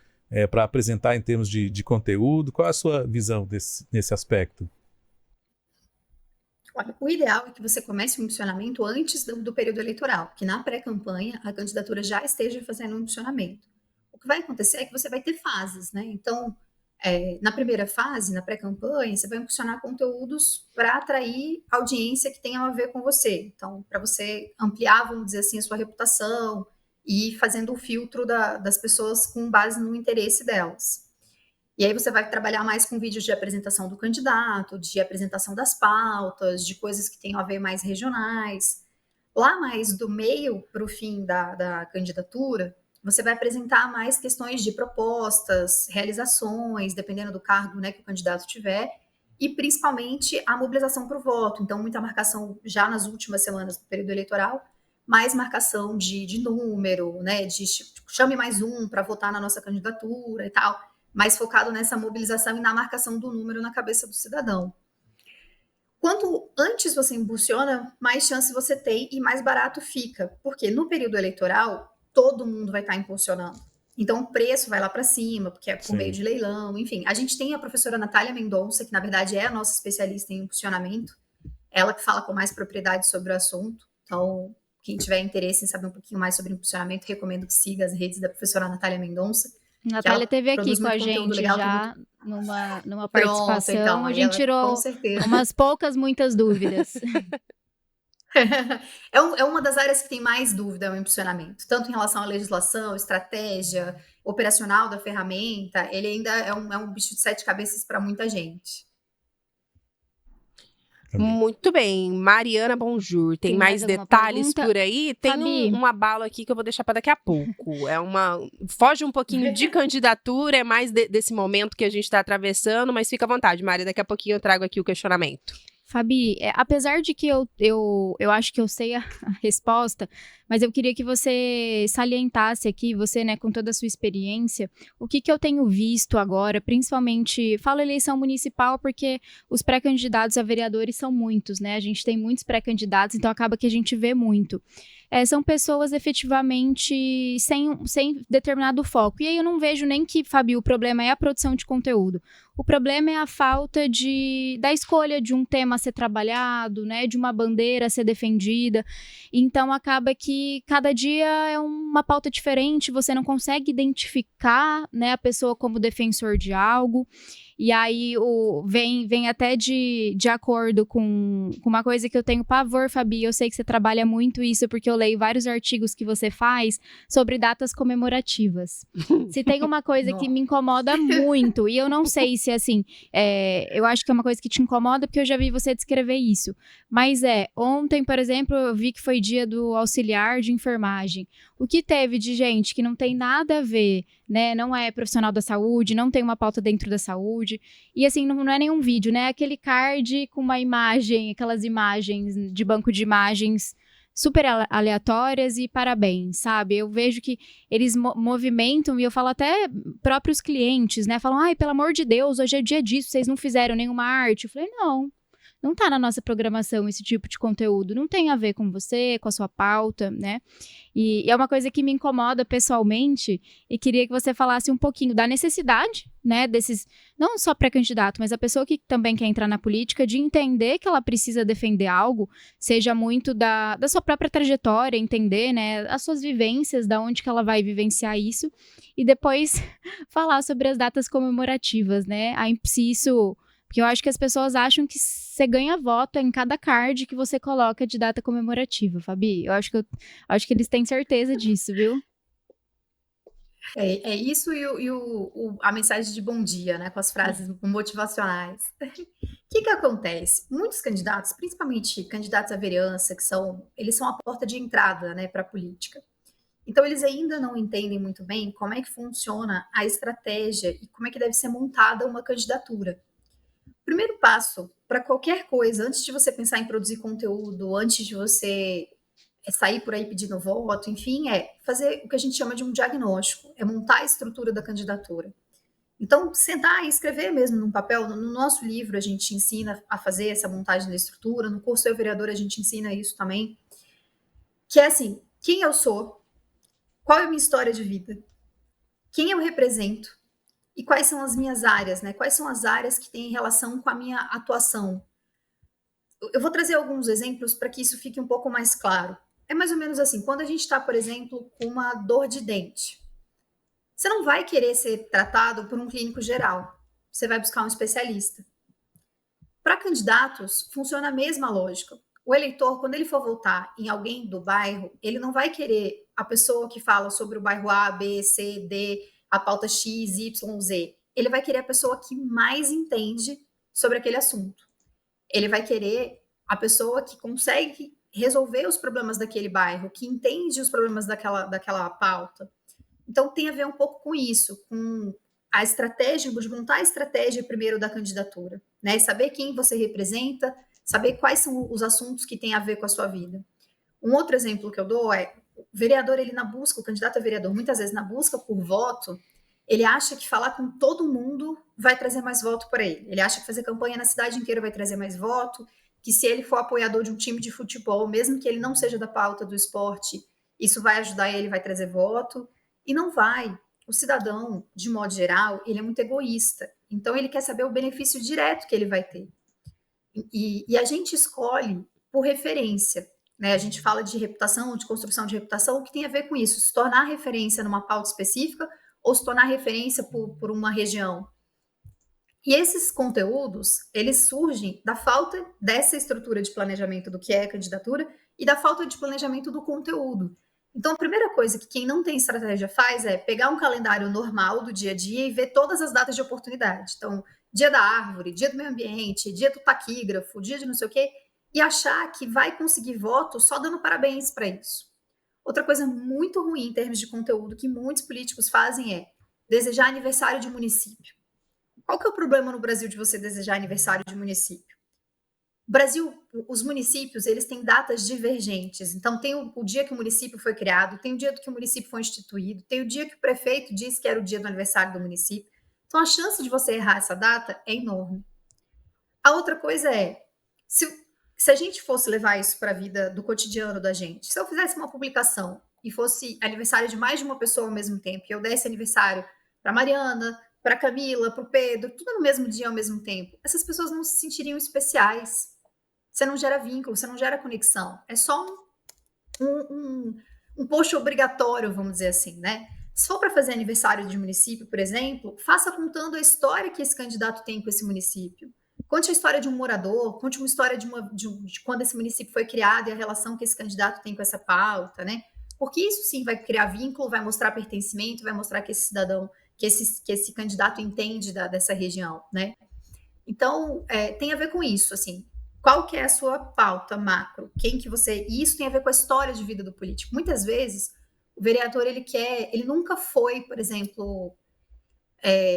para apresentar em termos de conteúdo? Qual é a sua visão nesse aspecto? Olha, o ideal é que você comece o impulsionamento antes do período eleitoral, que na pré-campanha a candidatura já esteja fazendo um impulsionamento. O que vai acontecer é que você vai ter fases, né? Então, na primeira fase, na pré-campanha, você vai impulsionar conteúdos para atrair audiência que tenha a ver com você. Então, para você ampliar, vamos dizer assim, a sua reputação e ir fazendo o filtro das pessoas com base no interesse delas. E aí você vai trabalhar mais com vídeos de apresentação do candidato, de apresentação das pautas, de coisas que tenham a ver mais regionais. Lá mais do meio para o fim da candidatura, você vai apresentar mais questões de propostas, realizações, dependendo do cargo, né, que o candidato tiver, e principalmente a mobilização para o voto. Então, muita marcação já nas últimas semanas do período eleitoral, mais marcação de número, né, de chame mais um para votar na nossa candidatura e tal, mais focado nessa mobilização e na marcação do número na cabeça do cidadão. Quanto antes você impulsiona, mais chance você tem e mais barato fica, porque no período eleitoral, todo mundo vai estar impulsionando. Então, o preço vai lá para cima, porque é por meio de leilão, enfim. A gente tem a professora Natália Mendonça, que na verdade é a nossa especialista em impulsionamento, ela que fala com mais propriedade sobre o assunto. Então, quem tiver interesse em saber um pouquinho mais sobre impulsionamento, recomendo que siga as redes da professora Natália Mendonça. Natália esteve aqui com a gente já numa participação. Pronto, então, a gente tirou umas poucas, muitas dúvidas. É uma das áreas que tem mais dúvida, o impulsionamento. Tanto em relação à legislação, estratégia, operacional da ferramenta, ele ainda é um bicho de 7 cabeças para muita gente. Muito bem, Mariana Bonjour, tem mais detalhes por aí? Tem um abalo aqui que eu vou deixar para daqui a pouco. Foge um pouquinho de candidatura, é mais desse momento que a gente está atravessando, mas fica à vontade, Mari, daqui a pouquinho eu trago aqui o questionamento. Fabi, apesar de que eu acho que eu sei a resposta, mas eu queria que você salientasse aqui, você, né, com toda a sua experiência, o que eu tenho visto agora, principalmente, falo eleição municipal porque os pré-candidatos a vereadores são muitos, né? A gente tem muitos pré-candidatos, então acaba que a gente vê muito. São pessoas efetivamente sem determinado foco. E aí eu não vejo nem que, Fabi, o problema é a produção de conteúdo. O problema é a falta da escolha de um tema a ser trabalhado, né, de uma bandeira a ser defendida. Então acaba que cada dia é uma pauta diferente, você não consegue identificar, né, a pessoa como defensor de algo. E aí vem até de acordo com uma coisa que eu tenho pavor, Fabi. Eu sei que você trabalha muito isso, porque eu leio vários artigos que você faz sobre datas comemorativas. Se tem uma coisa que me incomoda muito, e eu não sei se assim, eu acho que é uma coisa que te incomoda, porque eu já vi você descrever isso. Mas ontem, por exemplo, eu vi que foi dia do auxiliar de enfermagem. O que teve de gente que não tem nada a ver, né? Não é profissional da saúde, não tem uma pauta dentro da saúde. E assim, não é nenhum vídeo, né? Aquele card com uma imagem, aquelas imagens de banco de imagens super aleatórias e parabéns, sabe? Eu vejo que eles movimentam, e eu falo até próprios clientes, né? Falam, ai, pelo amor de Deus, hoje é dia disso, vocês não fizeram nenhuma arte. Eu falei, não tá na nossa programação esse tipo de conteúdo, não tem a ver com você, com a sua pauta, né? E é uma coisa que me incomoda pessoalmente, e queria que você falasse um pouquinho da necessidade, né, desses, não só pré-candidato, mas a pessoa que também quer entrar na política, de entender que ela precisa defender algo, seja muito da sua própria trajetória, entender, né, as suas vivências, da onde que ela vai vivenciar isso, e depois falar sobre as datas comemorativas, né, se isso... Porque eu acho que as pessoas acham que você ganha voto em cada card que você coloca de data comemorativa, Fabi. Eu acho que eles têm certeza disso, viu? É isso e a mensagem de bom dia, né? Com as frases motivacionais. O que acontece? Muitos candidatos, principalmente candidatos à vereança, eles são a porta de entrada, né, para a política. Então, eles ainda não entendem muito bem como é que funciona a estratégia e como é que deve ser montada uma candidatura. O primeiro passo para qualquer coisa, antes de você pensar em produzir conteúdo, antes de você sair por aí pedindo voto, enfim, é fazer o que a gente chama de um diagnóstico, é montar a estrutura da candidatura. Então, sentar e escrever mesmo num papel. No nosso livro, a gente ensina a fazer essa montagem da estrutura, no curso Eu Vereador, a gente ensina isso também, que é assim, quem eu sou, qual é a minha história de vida, quem eu represento, e quais são as minhas áreas, né? Quais são as áreas que têm relação com a minha atuação? Eu vou trazer alguns exemplos para que isso fique um pouco mais claro. É mais ou menos assim, quando a gente está, por exemplo, com uma dor de dente, você não vai querer ser tratado por um clínico geral, você vai buscar um especialista. Para candidatos, funciona a mesma lógica. O eleitor, quando ele for votar em alguém do bairro, ele não vai querer a pessoa que fala sobre o bairro A, B, C, D, a pauta X, Y, Z. Ele vai querer a pessoa que mais entende sobre aquele assunto. Ele vai querer a pessoa que consegue resolver os problemas daquele bairro, que entende os problemas daquela pauta. Então, tem a ver um pouco com isso, com a estratégia, de montar a estratégia primeiro da candidatura, né? Saber quem você representa, saber quais são os assuntos que têm a ver com a sua vida. Um outro exemplo que eu dou é o vereador, o candidato a vereador, muitas vezes na busca por voto, ele acha que falar com todo mundo vai trazer mais voto para ele. Ele acha que fazer campanha na cidade inteira vai trazer mais voto, que se ele for apoiador de um time de futebol, mesmo que ele não seja da pauta do esporte, isso vai ajudar ele, vai trazer voto. E não vai. O cidadão, de modo geral, ele é muito egoísta. Então, ele quer saber o benefício direto que ele vai ter. E a gente escolhe por referência. Né? A gente fala de reputação, de construção de reputação, o que tem a ver com isso? Se tornar referência numa pauta específica ou se tornar referência por uma região. E esses conteúdos, eles surgem da falta dessa estrutura de planejamento do que é a candidatura e da falta de planejamento do conteúdo. Então, a primeira coisa que quem não tem estratégia faz é pegar um calendário normal do dia a dia e ver todas as datas de oportunidade. Então, dia da árvore, dia do meio ambiente, dia do taquígrafo, dia de não sei o quê, e achar que vai conseguir voto só dando parabéns para isso. Outra coisa muito ruim em termos de conteúdo que muitos políticos fazem é desejar aniversário de município. Qual que é o problema no Brasil de você desejar aniversário de município? Brasil, os municípios, eles têm datas divergentes. Então, tem o dia que o município foi criado, tem o dia que o município foi instituído, tem o dia que o prefeito disse que era o dia do aniversário do município. Então, a chance de você errar essa data é enorme. A outra coisa é, se a gente fosse levar isso para a vida do cotidiano da gente, se eu fizesse uma publicação e fosse aniversário de mais de uma pessoa ao mesmo tempo, e eu desse aniversário para Mariana, para Camila, para o Pedro, tudo no mesmo dia ao mesmo tempo, essas pessoas não se sentiriam especiais. Você não gera vínculo, você não gera conexão. É só um post obrigatório, vamos dizer assim, né? Se for para fazer aniversário de município, por exemplo, faça contando a história que esse candidato tem com esse município. Conte a história de um morador, conte uma história de quando esse município foi criado e a relação que esse candidato tem com essa pauta, né? Porque isso sim vai criar vínculo, vai mostrar pertencimento, vai mostrar que esse cidadão, que esse candidato entende dessa região, né? Então, tem a ver com isso, assim. Qual que é a sua pauta macro? E isso tem a ver com a história de vida do político. Muitas vezes, o vereador, ele nunca foi, por exemplo,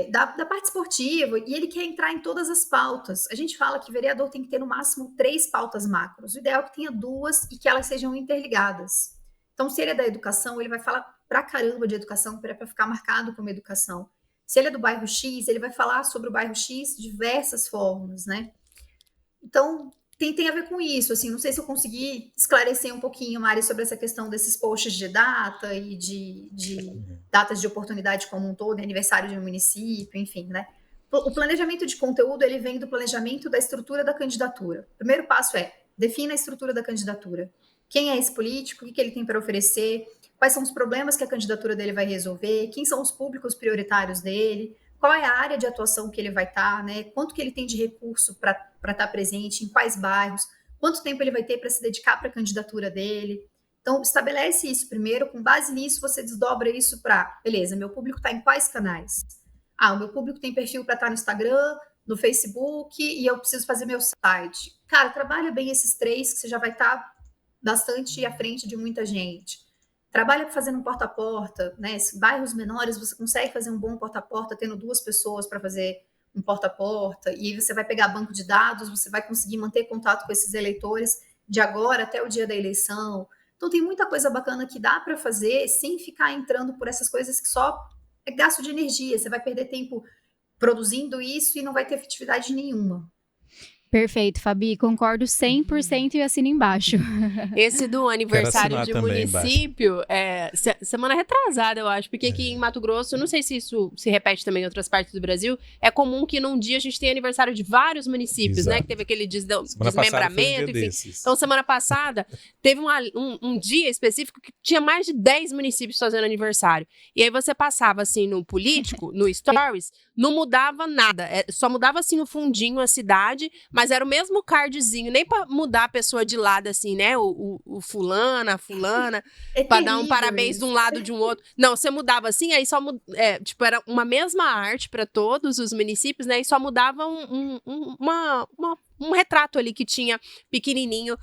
da parte esportiva, e ele quer entrar em todas as pautas. A gente fala que vereador tem que ter, no máximo, 3 pautas macros. O ideal é que tenha 2 e que elas sejam interligadas. Então, se ele é da educação, ele vai falar pra caramba de educação, para ficar marcado como educação. Se ele é do bairro X, ele vai falar sobre o bairro X de diversas formas, né? Então, tem a ver com isso, assim, não sei se eu consegui esclarecer um pouquinho, Mari, sobre essa questão desses posts de data e de datas de oportunidade como um todo, aniversário de um município, enfim, né? O planejamento de conteúdo, ele vem do planejamento da estrutura da candidatura. O primeiro passo é, defina a estrutura da candidatura. Quem é esse político? O que ele tem para oferecer? Quais são os problemas que a candidatura dele vai resolver? Quem são os públicos prioritários dele? Qual é a área de atuação que ele vai estar, né? Quanto que ele tem de recurso para estar presente, em quais bairros, quanto tempo ele vai ter para se dedicar para a candidatura dele. Então, estabelece isso primeiro, com base nisso, você desdobra isso para, beleza, meu público está em quais canais? O meu público tem perfil para estar no Instagram, no Facebook, e eu preciso fazer meu site. Cara, trabalha bem esses 3, que você já vai estar bastante à frente de muita gente. Trabalha fazendo um porta a porta, né? Bairros menores, você consegue fazer um bom porta a porta, tendo 2 pessoas para fazer um porta a porta, e aí você vai pegar banco de dados, você vai conseguir manter contato com esses eleitores de agora até o dia da eleição. Então, tem muita coisa bacana que dá para fazer sem ficar entrando por essas coisas que só é gasto de energia. Você vai perder tempo produzindo isso e não vai ter efetividade nenhuma. Perfeito, Fabi, concordo 100% e assino embaixo. Esse do aniversário de município, semana retrasada, eu acho, porque aqui em Mato Grosso, não sei se isso se repete também em outras partes do Brasil, é comum que num dia a gente tenha aniversário de vários municípios, né, que teve aquele desmembramento, enfim. Então, semana passada, teve um dia específico que tinha mais de 10 municípios fazendo aniversário. E aí você passava, assim, no político, no Stories, não mudava nada, só mudava, assim, o fundinho, a cidade, mas era o mesmo cardzinho, nem pra mudar a pessoa de lado, assim, né? O fulana, a fulana, pra dar um parabéns de um lado de um outro. Não, você mudava assim, aí só era uma mesma arte pra todos os municípios, né? E só mudava um retrato ali que tinha pequenininho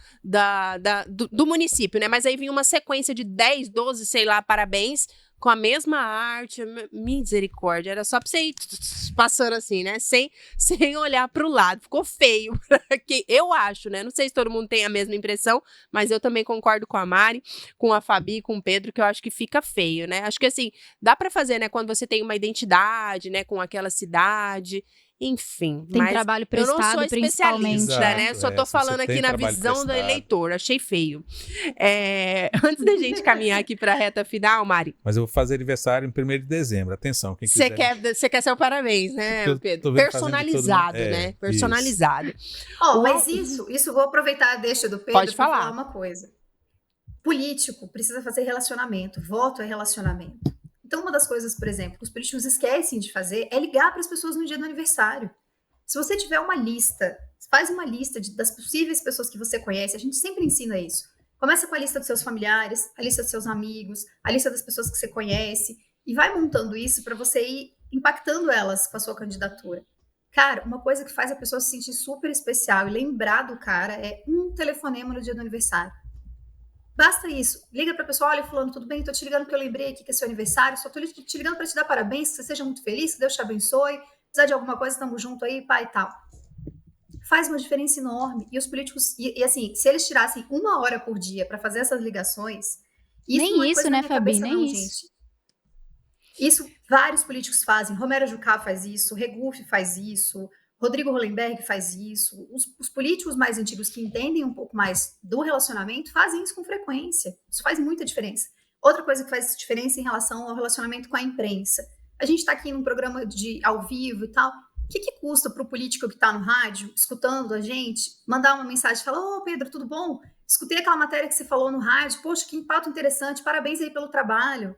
do município, né? Mas aí vinha uma sequência de 10, 12, sei lá, parabéns, com a mesma arte, misericórdia, era só pra você ir passando assim, né, sem olhar pro lado, ficou feio, eu acho, né, não sei se todo mundo tem a mesma impressão, mas eu também concordo com a Mari, com a Fabi, com o Pedro, que eu acho que fica feio, né, acho que assim, dá pra fazer, né, quando você tem uma identidade, né, com aquela cidade, enfim. Tem trabalho prestado, eu não sou especialista, né? Só tô falando aqui na visão do eleitor. Achei feio. Antes da gente caminhar aqui para a reta final, Mari. Mas eu vou fazer aniversário em 1º de dezembro. Atenção, quem quiser. Você quer seu parabéns, né, Pedro? Personalizado, né? Personalizado. Mas isso vou aproveitar a deixa do Pedro para falar uma coisa. Político precisa fazer relacionamento. Voto é relacionamento. Então, uma das coisas, por exemplo, que os políticos esquecem de fazer é ligar para as pessoas no dia do aniversário. Se você tiver uma lista, faz uma lista das possíveis pessoas que você conhece, a gente sempre ensina isso. Começa com a lista dos seus familiares, a lista dos seus amigos, a lista das pessoas que você conhece, e vai montando isso para você ir impactando elas com a sua candidatura. Cara, uma coisa que faz a pessoa se sentir super especial e lembrar do cara é um telefonema no dia do aniversário. Basta isso. Liga pra pessoa, olha, fulano, tudo bem? Tô te ligando porque eu lembrei aqui que é seu aniversário, só tô te ligando pra te dar parabéns, que você seja muito feliz, que Deus te abençoe, precisar de alguma coisa, tamo junto aí, pai e tal. faz uma diferença enorme. E os políticos, e assim, se eles tirassem 1 hora por dia para fazer essas ligações, isso Nem não é isso, coisa né, da minha Fabi? cabeça, Nem não, isso. gente. Isso vários políticos fazem. Romero Jucá faz isso, Regufe faz isso, Rodrigo Hollenberg faz isso. Os políticos mais antigos que entendem um pouco mais do relacionamento fazem isso com frequência. Isso faz muita diferença. Outra coisa que faz diferença em relação ao relacionamento com a imprensa. A gente está aqui num programa ao vivo e tal. O que custa para o político que está no rádio, escutando a gente, mandar uma mensagem e falar: Ô, Pedro, tudo bom? Escutei aquela matéria que você falou no rádio. Poxa, que impacto interessante. Parabéns aí pelo trabalho.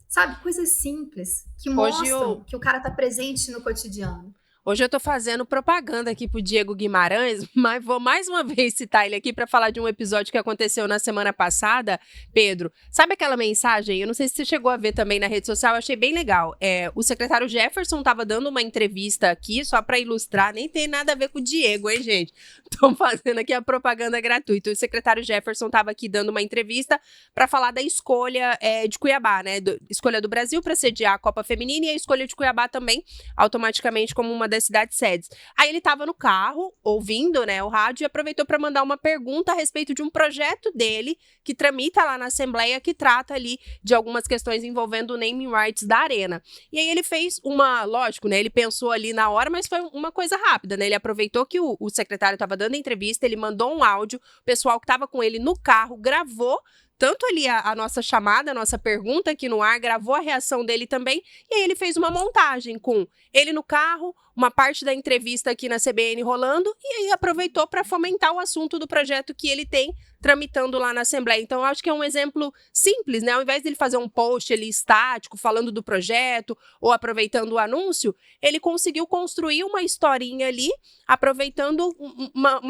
Sabe, coisas simples que mostram que o cara está presente no cotidiano. Hoje eu tô fazendo propaganda aqui pro Diego Guimarães, mas vou mais uma vez citar ele aqui para falar de um episódio que aconteceu na semana passada. Pedro, sabe aquela mensagem? Eu não sei se você chegou a ver também na rede social, eu achei bem legal. O secretário Jefferson tava dando uma entrevista aqui, só para ilustrar, nem tem nada a ver com o Diego, hein, gente? Tô fazendo aqui a propaganda gratuita. O secretário Jefferson tava aqui dando uma entrevista para falar da escolha de Cuiabá, né? Escolha do Brasil para sediar a Copa Feminina e a escolha de Cuiabá também, automaticamente como uma das cidades sedes. Aí ele estava no carro, ouvindo, né, o rádio, e aproveitou para mandar uma pergunta a respeito de um projeto dele, que tramita lá na Assembleia, que trata ali de algumas questões envolvendo o naming rights da arena. E aí ele fez lógico, né, ele pensou ali na hora, mas foi uma coisa rápida, né, ele aproveitou que o secretário estava dando entrevista, ele mandou um áudio, o pessoal que estava com ele no carro gravou tanto ali a nossa chamada, a nossa pergunta aqui no ar, gravou a reação dele também, e aí ele fez uma montagem com ele no carro, uma parte da entrevista aqui na CBN rolando, e aí aproveitou para fomentar o assunto do projeto que ele tem tramitando lá na Assembleia. Então, eu acho que é um exemplo simples, né? Ao invés dele fazer um post ali estático, falando do projeto, ou aproveitando o anúncio, ele conseguiu construir uma historinha ali, aproveitando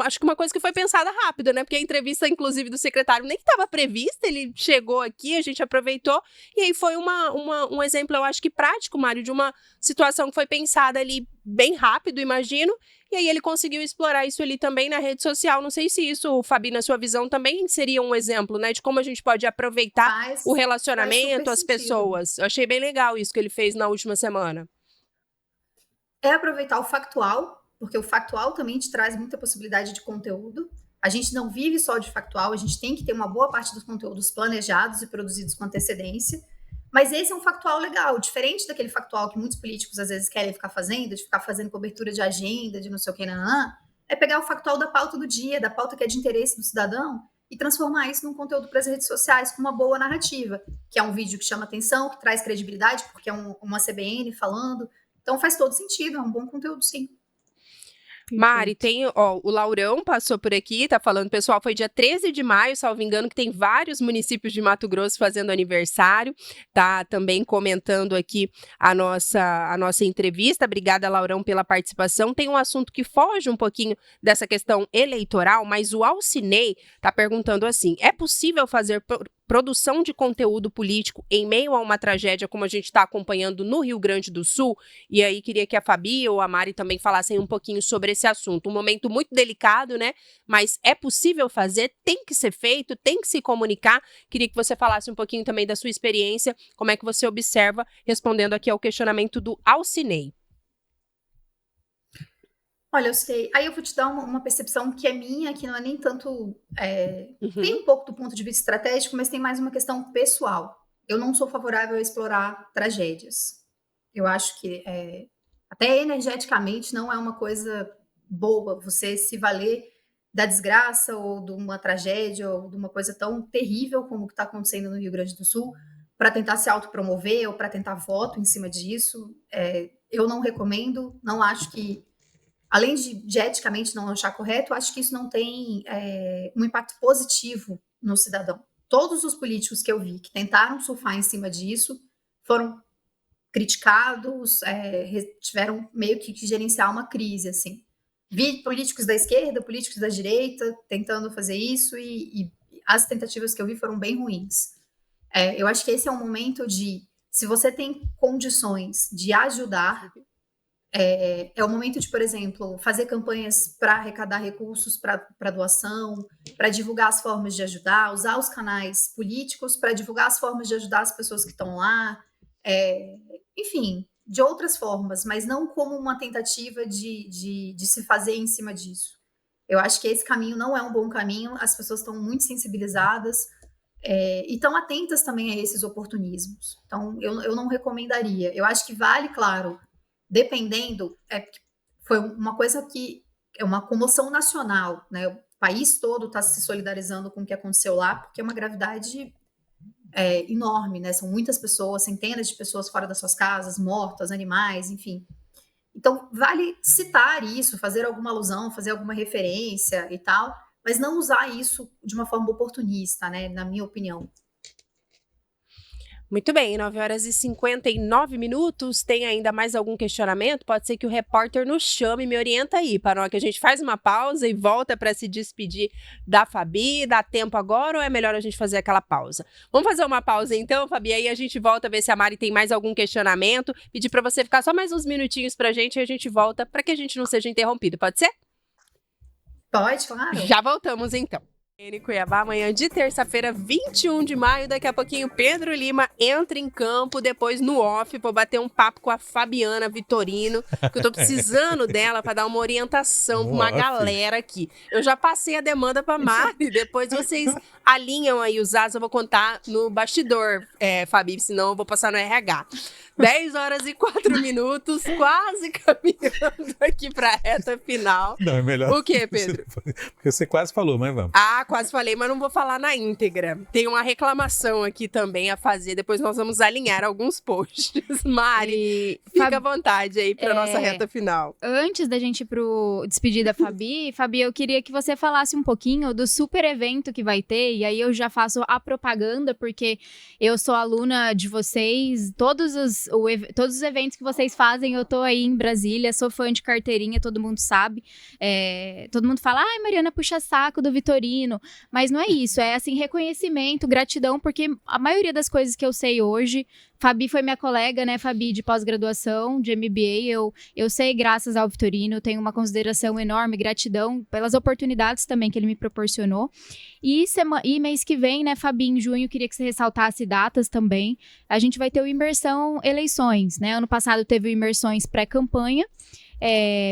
acho que uma coisa que foi pensada rápido, né? Porque a entrevista, inclusive, do secretário nem estava prevista, ele chegou aqui, a gente aproveitou, e aí foi um exemplo, eu acho que prático, Mário, de uma situação que foi pensada ali bem rápido, imagino, e aí ele conseguiu explorar isso ali também na rede social. Não sei se isso, Fabi, na sua visão, também seria um exemplo, né, de como a gente pode aproveitar o relacionamento, as pessoas. Eu achei bem legal isso que ele fez na última semana. É aproveitar o factual, porque o factual também te traz muita possibilidade de conteúdo. A gente não vive só de factual, a gente tem que ter uma boa parte dos conteúdos planejados e produzidos com antecedência. Mas esse é um factual legal, diferente daquele factual que muitos políticos às vezes querem ficar fazendo, de ficar fazendo cobertura de agenda, de não sei o que, é pegar o factual da pauta do dia, da pauta que é de interesse do cidadão, e transformar isso num conteúdo para as redes sociais com uma boa narrativa, que é um vídeo que chama atenção, que traz credibilidade, porque é uma CBN falando. Então faz todo sentido, é um bom conteúdo, sim. Mari, tem, o Laurão passou por aqui, tá falando, pessoal, foi dia 13 de maio, salvo engano, que tem vários municípios de Mato Grosso fazendo aniversário, tá também comentando aqui a nossa entrevista. Obrigada, Laurão, pela participação. Tem um assunto que foge um pouquinho dessa questão eleitoral, mas o Alcinei tá perguntando assim: é possível fazer produção de conteúdo político em meio a uma tragédia como a gente está acompanhando no Rio Grande do Sul? E aí queria que a Fabi ou a Mari também falassem um pouquinho sobre esse assunto. Um momento muito delicado, né? Mas é possível fazer, tem que ser feito, tem que se comunicar. Queria que você falasse um pouquinho também da sua experiência, como é que você observa, respondendo aqui ao questionamento do Alcinei. Olha, eu sei. Aí eu vou te dar uma percepção que é minha, que não é nem tanto... Tem um pouco do ponto de vista estratégico, mas tem mais uma questão pessoal. Eu não sou favorável a explorar tragédias. Eu acho que até energeticamente não é uma coisa boa você se valer da desgraça ou de uma tragédia ou de uma coisa tão terrível como o que está acontecendo no Rio Grande do Sul para tentar se autopromover ou para tentar voto em cima disso. Eu não recomendo, não acho que... Além de eticamente não achar correto, acho que isso não tem um impacto positivo no cidadão. Todos os políticos que eu vi que tentaram surfar em cima disso foram criticados, tiveram meio que gerenciar uma crise, assim. Vi políticos da esquerda, políticos da direita tentando fazer isso e as tentativas que eu vi foram bem ruins. Eu acho que esse é um momento de, se você tem condições de ajudar... É o momento de, por exemplo, fazer campanhas para arrecadar recursos para doação, para divulgar as formas de ajudar, usar os canais políticos para divulgar as formas de ajudar as pessoas que estão lá. Enfim, de outras formas, mas não como uma tentativa de se fazer em cima disso. Eu acho que esse caminho não é um bom caminho, as pessoas estão muito sensibilizadas e estão atentas também a esses oportunismos. Então, eu não recomendaria. Eu acho que vale, claro, dependendo, foi uma coisa que é uma comoção nacional, né? O país todo está se solidarizando com o que aconteceu lá, porque é uma gravidade enorme, né? São muitas pessoas, centenas de pessoas fora das suas casas, mortas, animais, enfim. Então, vale citar isso, fazer alguma alusão, fazer alguma referência e tal, mas não usar isso de uma forma oportunista, né? Na minha opinião. Muito bem, 9h59. Tem ainda mais algum questionamento? Pode ser que o repórter nos chame e me orienta aí, para que a gente faz uma pausa e volta para se despedir da Fabi. Dá tempo agora ou é melhor a gente fazer aquela pausa? Vamos fazer uma pausa então, Fabi, aí a gente volta a ver se a Mari tem mais algum questionamento. Pedir para você ficar só mais uns minutinhos para a gente e a gente volta para que a gente não seja interrompido. Pode ser? Pode, claro. Já voltamos então. Em Cuiabá, amanhã de terça-feira, 21 de maio, daqui a pouquinho Pedro Lima entra em campo, depois no off, vou bater um papo com a Fabiana Vitorino, que eu tô precisando dela para dar uma orientação para uma galera aqui. Eu já passei a demanda para Mari, depois vocês alinham aí os dados, eu vou contar no bastidor, Fabi, senão eu vou passar no RH. 10h04, quase caminhando aqui para a reta final. Não, é melhor. O quê, Pedro? Porque você quase falou, mas vamos. Ah, quase falei, mas não vou falar na íntegra. Tem uma reclamação aqui também a fazer, depois nós vamos alinhar alguns posts. Mari, fica à vontade aí para nossa reta final. Antes da gente ir pro despedir da Fabi, eu queria que você falasse um pouquinho do super evento que vai ter, e aí eu já faço a propaganda, porque eu sou aluna de vocês, todos os eventos que vocês fazem, eu tô aí em Brasília, sou fã de carteirinha, todo mundo sabe. Todo mundo fala, ai, Mariana puxa saco do Vitorino, mas não é isso, é assim, reconhecimento, gratidão, porque a maioria das coisas que eu sei hoje, Fabi foi minha colega, né, Fabi, de pós-graduação, de MBA, eu sei graças ao Vitorino, tenho uma consideração enorme, gratidão pelas oportunidades também que ele me proporcionou. E mês que vem, né, Fabi, em junho, queria que você ressaltasse datas também. A gente vai ter o Imersão Eleições, né, ano passado teve o Imersões pré-campanha,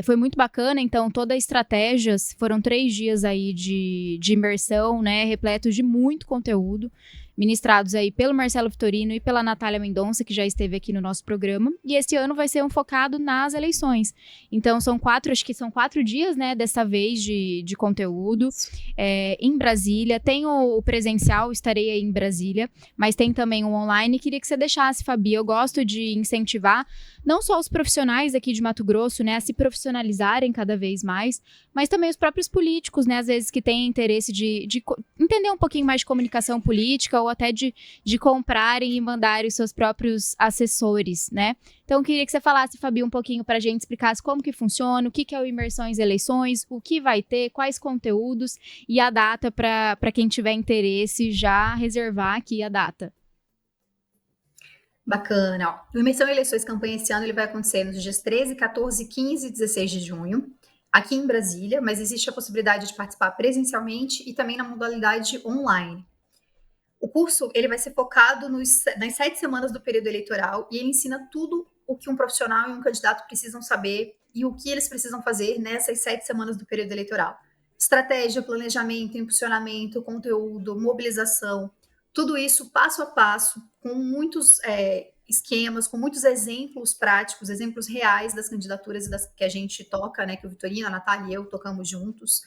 foi muito bacana, então toda a estratégia, foram 3 dias aí de imersão, né, repletos de muito conteúdo, ministrados aí pelo Marcelo Vitorino e pela Natália Mendonça, que já esteve aqui no nosso programa, e esse ano vai ser um focado nas eleições. Então acho que são 4 dias, né, dessa vez de conteúdo, em Brasília, tem o presencial, estarei aí em Brasília, mas tem também o online, queria que você deixasse, Fabi, eu gosto de incentivar não só os profissionais aqui de Mato Grosso, né, a se profissionalizarem cada vez mais, mas também os próprios políticos, né, às vezes que têm interesse de entender um pouquinho mais de comunicação política ou até de comprarem e mandarem os seus próprios assessores, né? Então, eu queria que você falasse, Fabi, um pouquinho pra gente, explicasse como que funciona, o que é o Imersões Eleições, o que vai ter, quais conteúdos e a data para quem tiver interesse já reservar aqui a data. Bacana. Ó. O Imersão Eleições Campanha esse ano ele vai acontecer nos dias 13, 14, 15 e 16 de junho, aqui em Brasília, mas existe a possibilidade de participar presencialmente e também na modalidade online. O curso ele vai ser focado nas 7 semanas do período eleitoral e ele ensina tudo o que um profissional e um candidato precisam saber e o que eles precisam fazer nessas 7 semanas do período eleitoral. Estratégia, planejamento, impulsionamento, conteúdo, mobilização, tudo isso passo a passo, com muitos esquemas, com muitos exemplos práticos, exemplos reais das candidaturas que a gente toca, né, que o Vitorino, a Natália e eu tocamos juntos.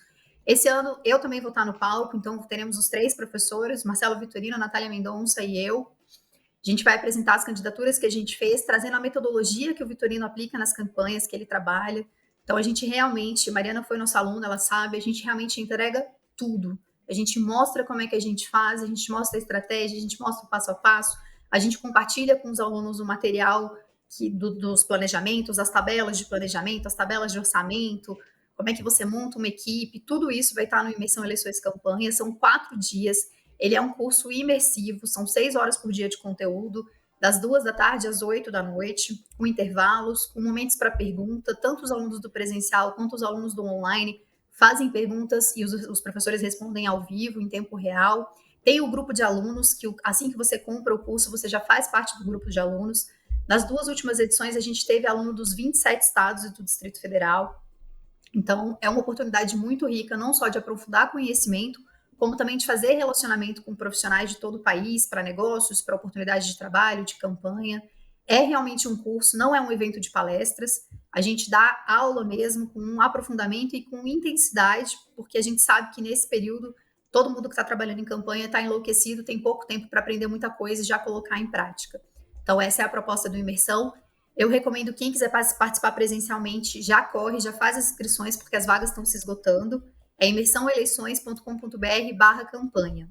Esse ano eu também vou estar no palco, então teremos os 3 professores, Marcelo Vitorino, a Natália Mendonça e eu. A gente vai apresentar as candidaturas que a gente fez, trazendo a metodologia que o Vitorino aplica nas campanhas que ele trabalha. Então a gente realmente, Mariana foi nossa aluna, ela sabe, a gente realmente entrega tudo. A gente mostra como é que a gente faz, a gente mostra a estratégia, a gente mostra o passo a passo, a gente compartilha com os alunos o material dos planejamentos, as tabelas de planejamento, as tabelas de orçamento, como é que você monta uma equipe, tudo isso vai estar no Imersão Eleições Campanha, são 4 dias, ele é um curso imersivo, são 6 horas por dia de conteúdo, das 2 da tarde às 8 da noite, com intervalos, com momentos para pergunta, tanto os alunos do presencial quanto os alunos do online fazem perguntas e os professores respondem ao vivo, em tempo real. Tem o grupo de alunos, que assim que você compra o curso, você já faz parte do grupo de alunos. Nas 2 últimas edições, a gente teve aluno dos 27 estados e do Distrito Federal. Então, é uma oportunidade muito rica, não só de aprofundar conhecimento, como também de fazer relacionamento com profissionais de todo o país, para negócios, para oportunidades de trabalho, de campanha. É realmente um curso, não é um evento de palestras. A gente dá aula mesmo com um aprofundamento e com intensidade, porque a gente sabe que nesse período todo mundo que está trabalhando em campanha está enlouquecido, tem pouco tempo para aprender muita coisa e já colocar em prática. Então, essa é a proposta do Imersão. Eu recomendo quem quiser participar presencialmente, já corre, já faz as inscrições, porque as vagas estão se esgotando. É imersãoeleições.com.br/campanha.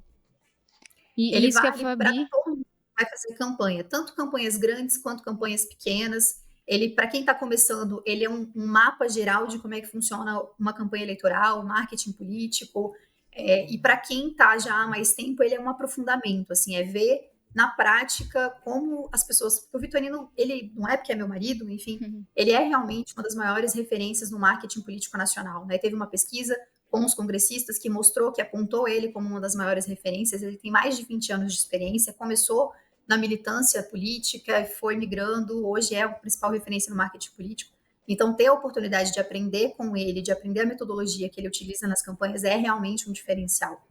E Ele isso que a vale para Fabi... todo mundo que vai fazer campanha, tanto campanhas grandes quanto campanhas pequenas. Ele, para quem está começando, ele é um mapa geral de como é que funciona uma campanha eleitoral, marketing político. E para quem está já há mais tempo, ele é um aprofundamento, assim, é ver na prática como as pessoas... Porque o Vitorino, ele não é porque é meu marido, enfim, ele é realmente uma das maiores referências no marketing político nacional, né? Teve uma pesquisa com os congressistas que mostrou, que apontou ele como uma das maiores referências. Ele tem mais de 20 anos de experiência, começou na militância política, foi migrando, hoje é a principal referência no marketing político. Então, ter a oportunidade de aprender com ele, de aprender a metodologia que ele utiliza nas campanhas é realmente um diferencial.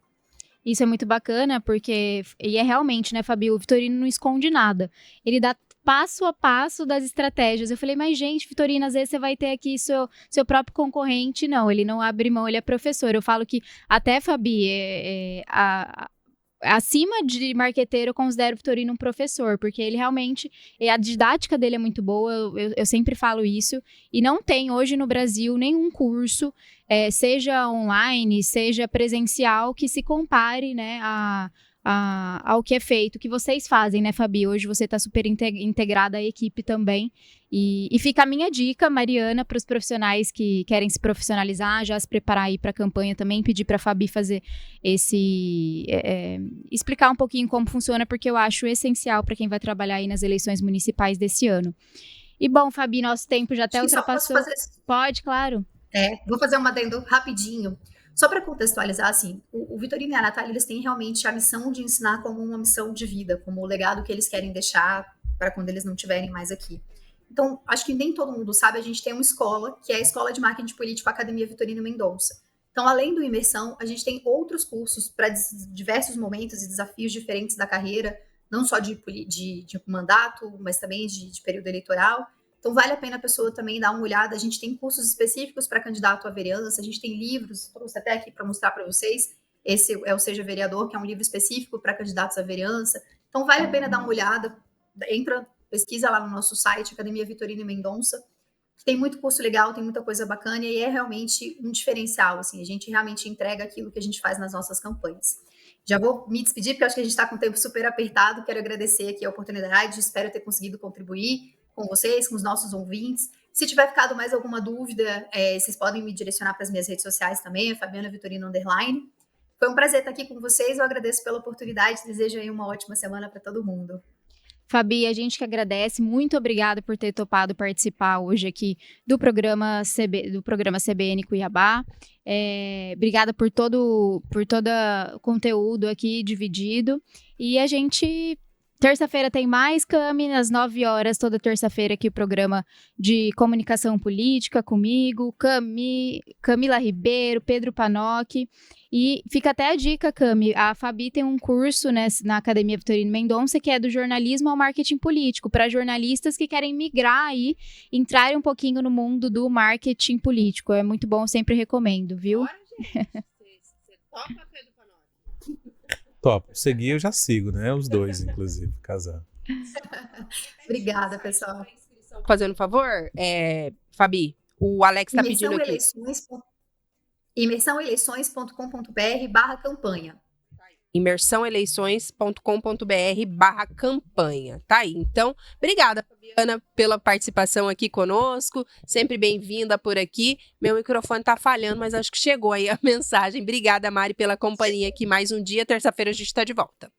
Isso é muito bacana, porque... E é realmente, né, Fabi? O Vitorino não esconde nada. Ele dá passo a passo das estratégias. Eu falei, mas gente, Vitorino, às vezes você vai ter aqui seu próprio concorrente. Não, ele não abre mão, ele é professor. Eu falo que até, Fabi, acima de marqueteiro, eu considero o Vitorino um professor, porque ele realmente, a didática dele é muito boa, eu sempre falo isso, e não tem hoje no Brasil nenhum curso, seja online, seja presencial, que se compare, né, ao que é feito, que vocês fazem, né, Fabi? Hoje você está super integrada à equipe também. E fica a minha dica, Mariana, para os profissionais que querem se profissionalizar, já se preparar aí para a campanha também, pedir para a Fabi fazer explicar um pouquinho como funciona, porque eu acho essencial para quem vai trabalhar aí nas eleições municipais desse ano. E bom, Fabi, nosso tempo já até ultrapassou. Pode, claro. Vou fazer um adendo rapidinho. Só para contextualizar, assim, o Vitorino e a Natália, eles têm realmente a missão de ensinar como uma missão de vida, como o legado que eles querem deixar para quando eles não estiverem mais aqui. Então, acho que nem todo mundo sabe, a gente tem uma escola, que é a Escola de Marketing Político Academia Vitorino Mendonça. Então, além do Imersão, a gente tem outros cursos para diversos momentos e desafios diferentes da carreira, não só de mandato, mas também de período eleitoral. Então, vale a pena a pessoa também dar uma olhada. A gente tem cursos específicos para candidato à vereança, a gente tem livros, trouxe até aqui para mostrar para vocês. Esse é o Seja Vereador, que é um livro específico para candidatos à vereança. Então, vale a pena dar uma olhada. Pesquisa lá no nosso site, Academia Vitorino Mendonça. Tem muito curso legal, tem muita coisa bacana e é realmente um diferencial. Assim, a gente realmente entrega aquilo que a gente faz nas nossas campanhas. Já vou me despedir, porque eu acho que a gente está com o tempo super apertado. Quero agradecer aqui a oportunidade, espero ter conseguido contribuir com vocês, com os nossos ouvintes. Se tiver ficado mais alguma dúvida, vocês podem me direcionar para as minhas redes sociais também, a Fabiana Vitorino _. Foi um prazer estar aqui com vocês, eu agradeço pela oportunidade, desejo aí uma ótima semana para todo mundo. Fabi, a gente que agradece, muito obrigada por ter topado participar hoje aqui do programa CBN Cuiabá. Obrigada por todo o conteúdo aqui dividido. E a gente... Terça-feira tem mais, Cami, às 9 horas, toda terça-feira aqui o programa de comunicação política comigo, Camila Ribeiro, Pedro Panocchi. E fica até a dica, Cami, a Fabi tem um curso, né, na Academia Vitorino Mendonça, que é do jornalismo ao marketing político, para jornalistas que querem migrar aí, entrarem um pouquinho no mundo do marketing político. É muito bom, eu sempre recomendo, viu? Bora, gente. Você topa, Pedro Panocchi? Top. Seguir eu já sigo, né? Os dois, inclusive, casado. Obrigada, pessoal. Fazendo um favor, Fabi, o Alex está pedindo aqui. imersãoeleições.com.br/campanha. imersãoeleições.com.br/campanha. Tá aí. Então, obrigada, Fabiana, pela participação aqui conosco. Sempre bem-vinda por aqui. Meu microfone tá falhando, mas acho que chegou aí a mensagem. Obrigada, Mari, pela companhia aqui mais um dia. Terça-feira a gente está de volta.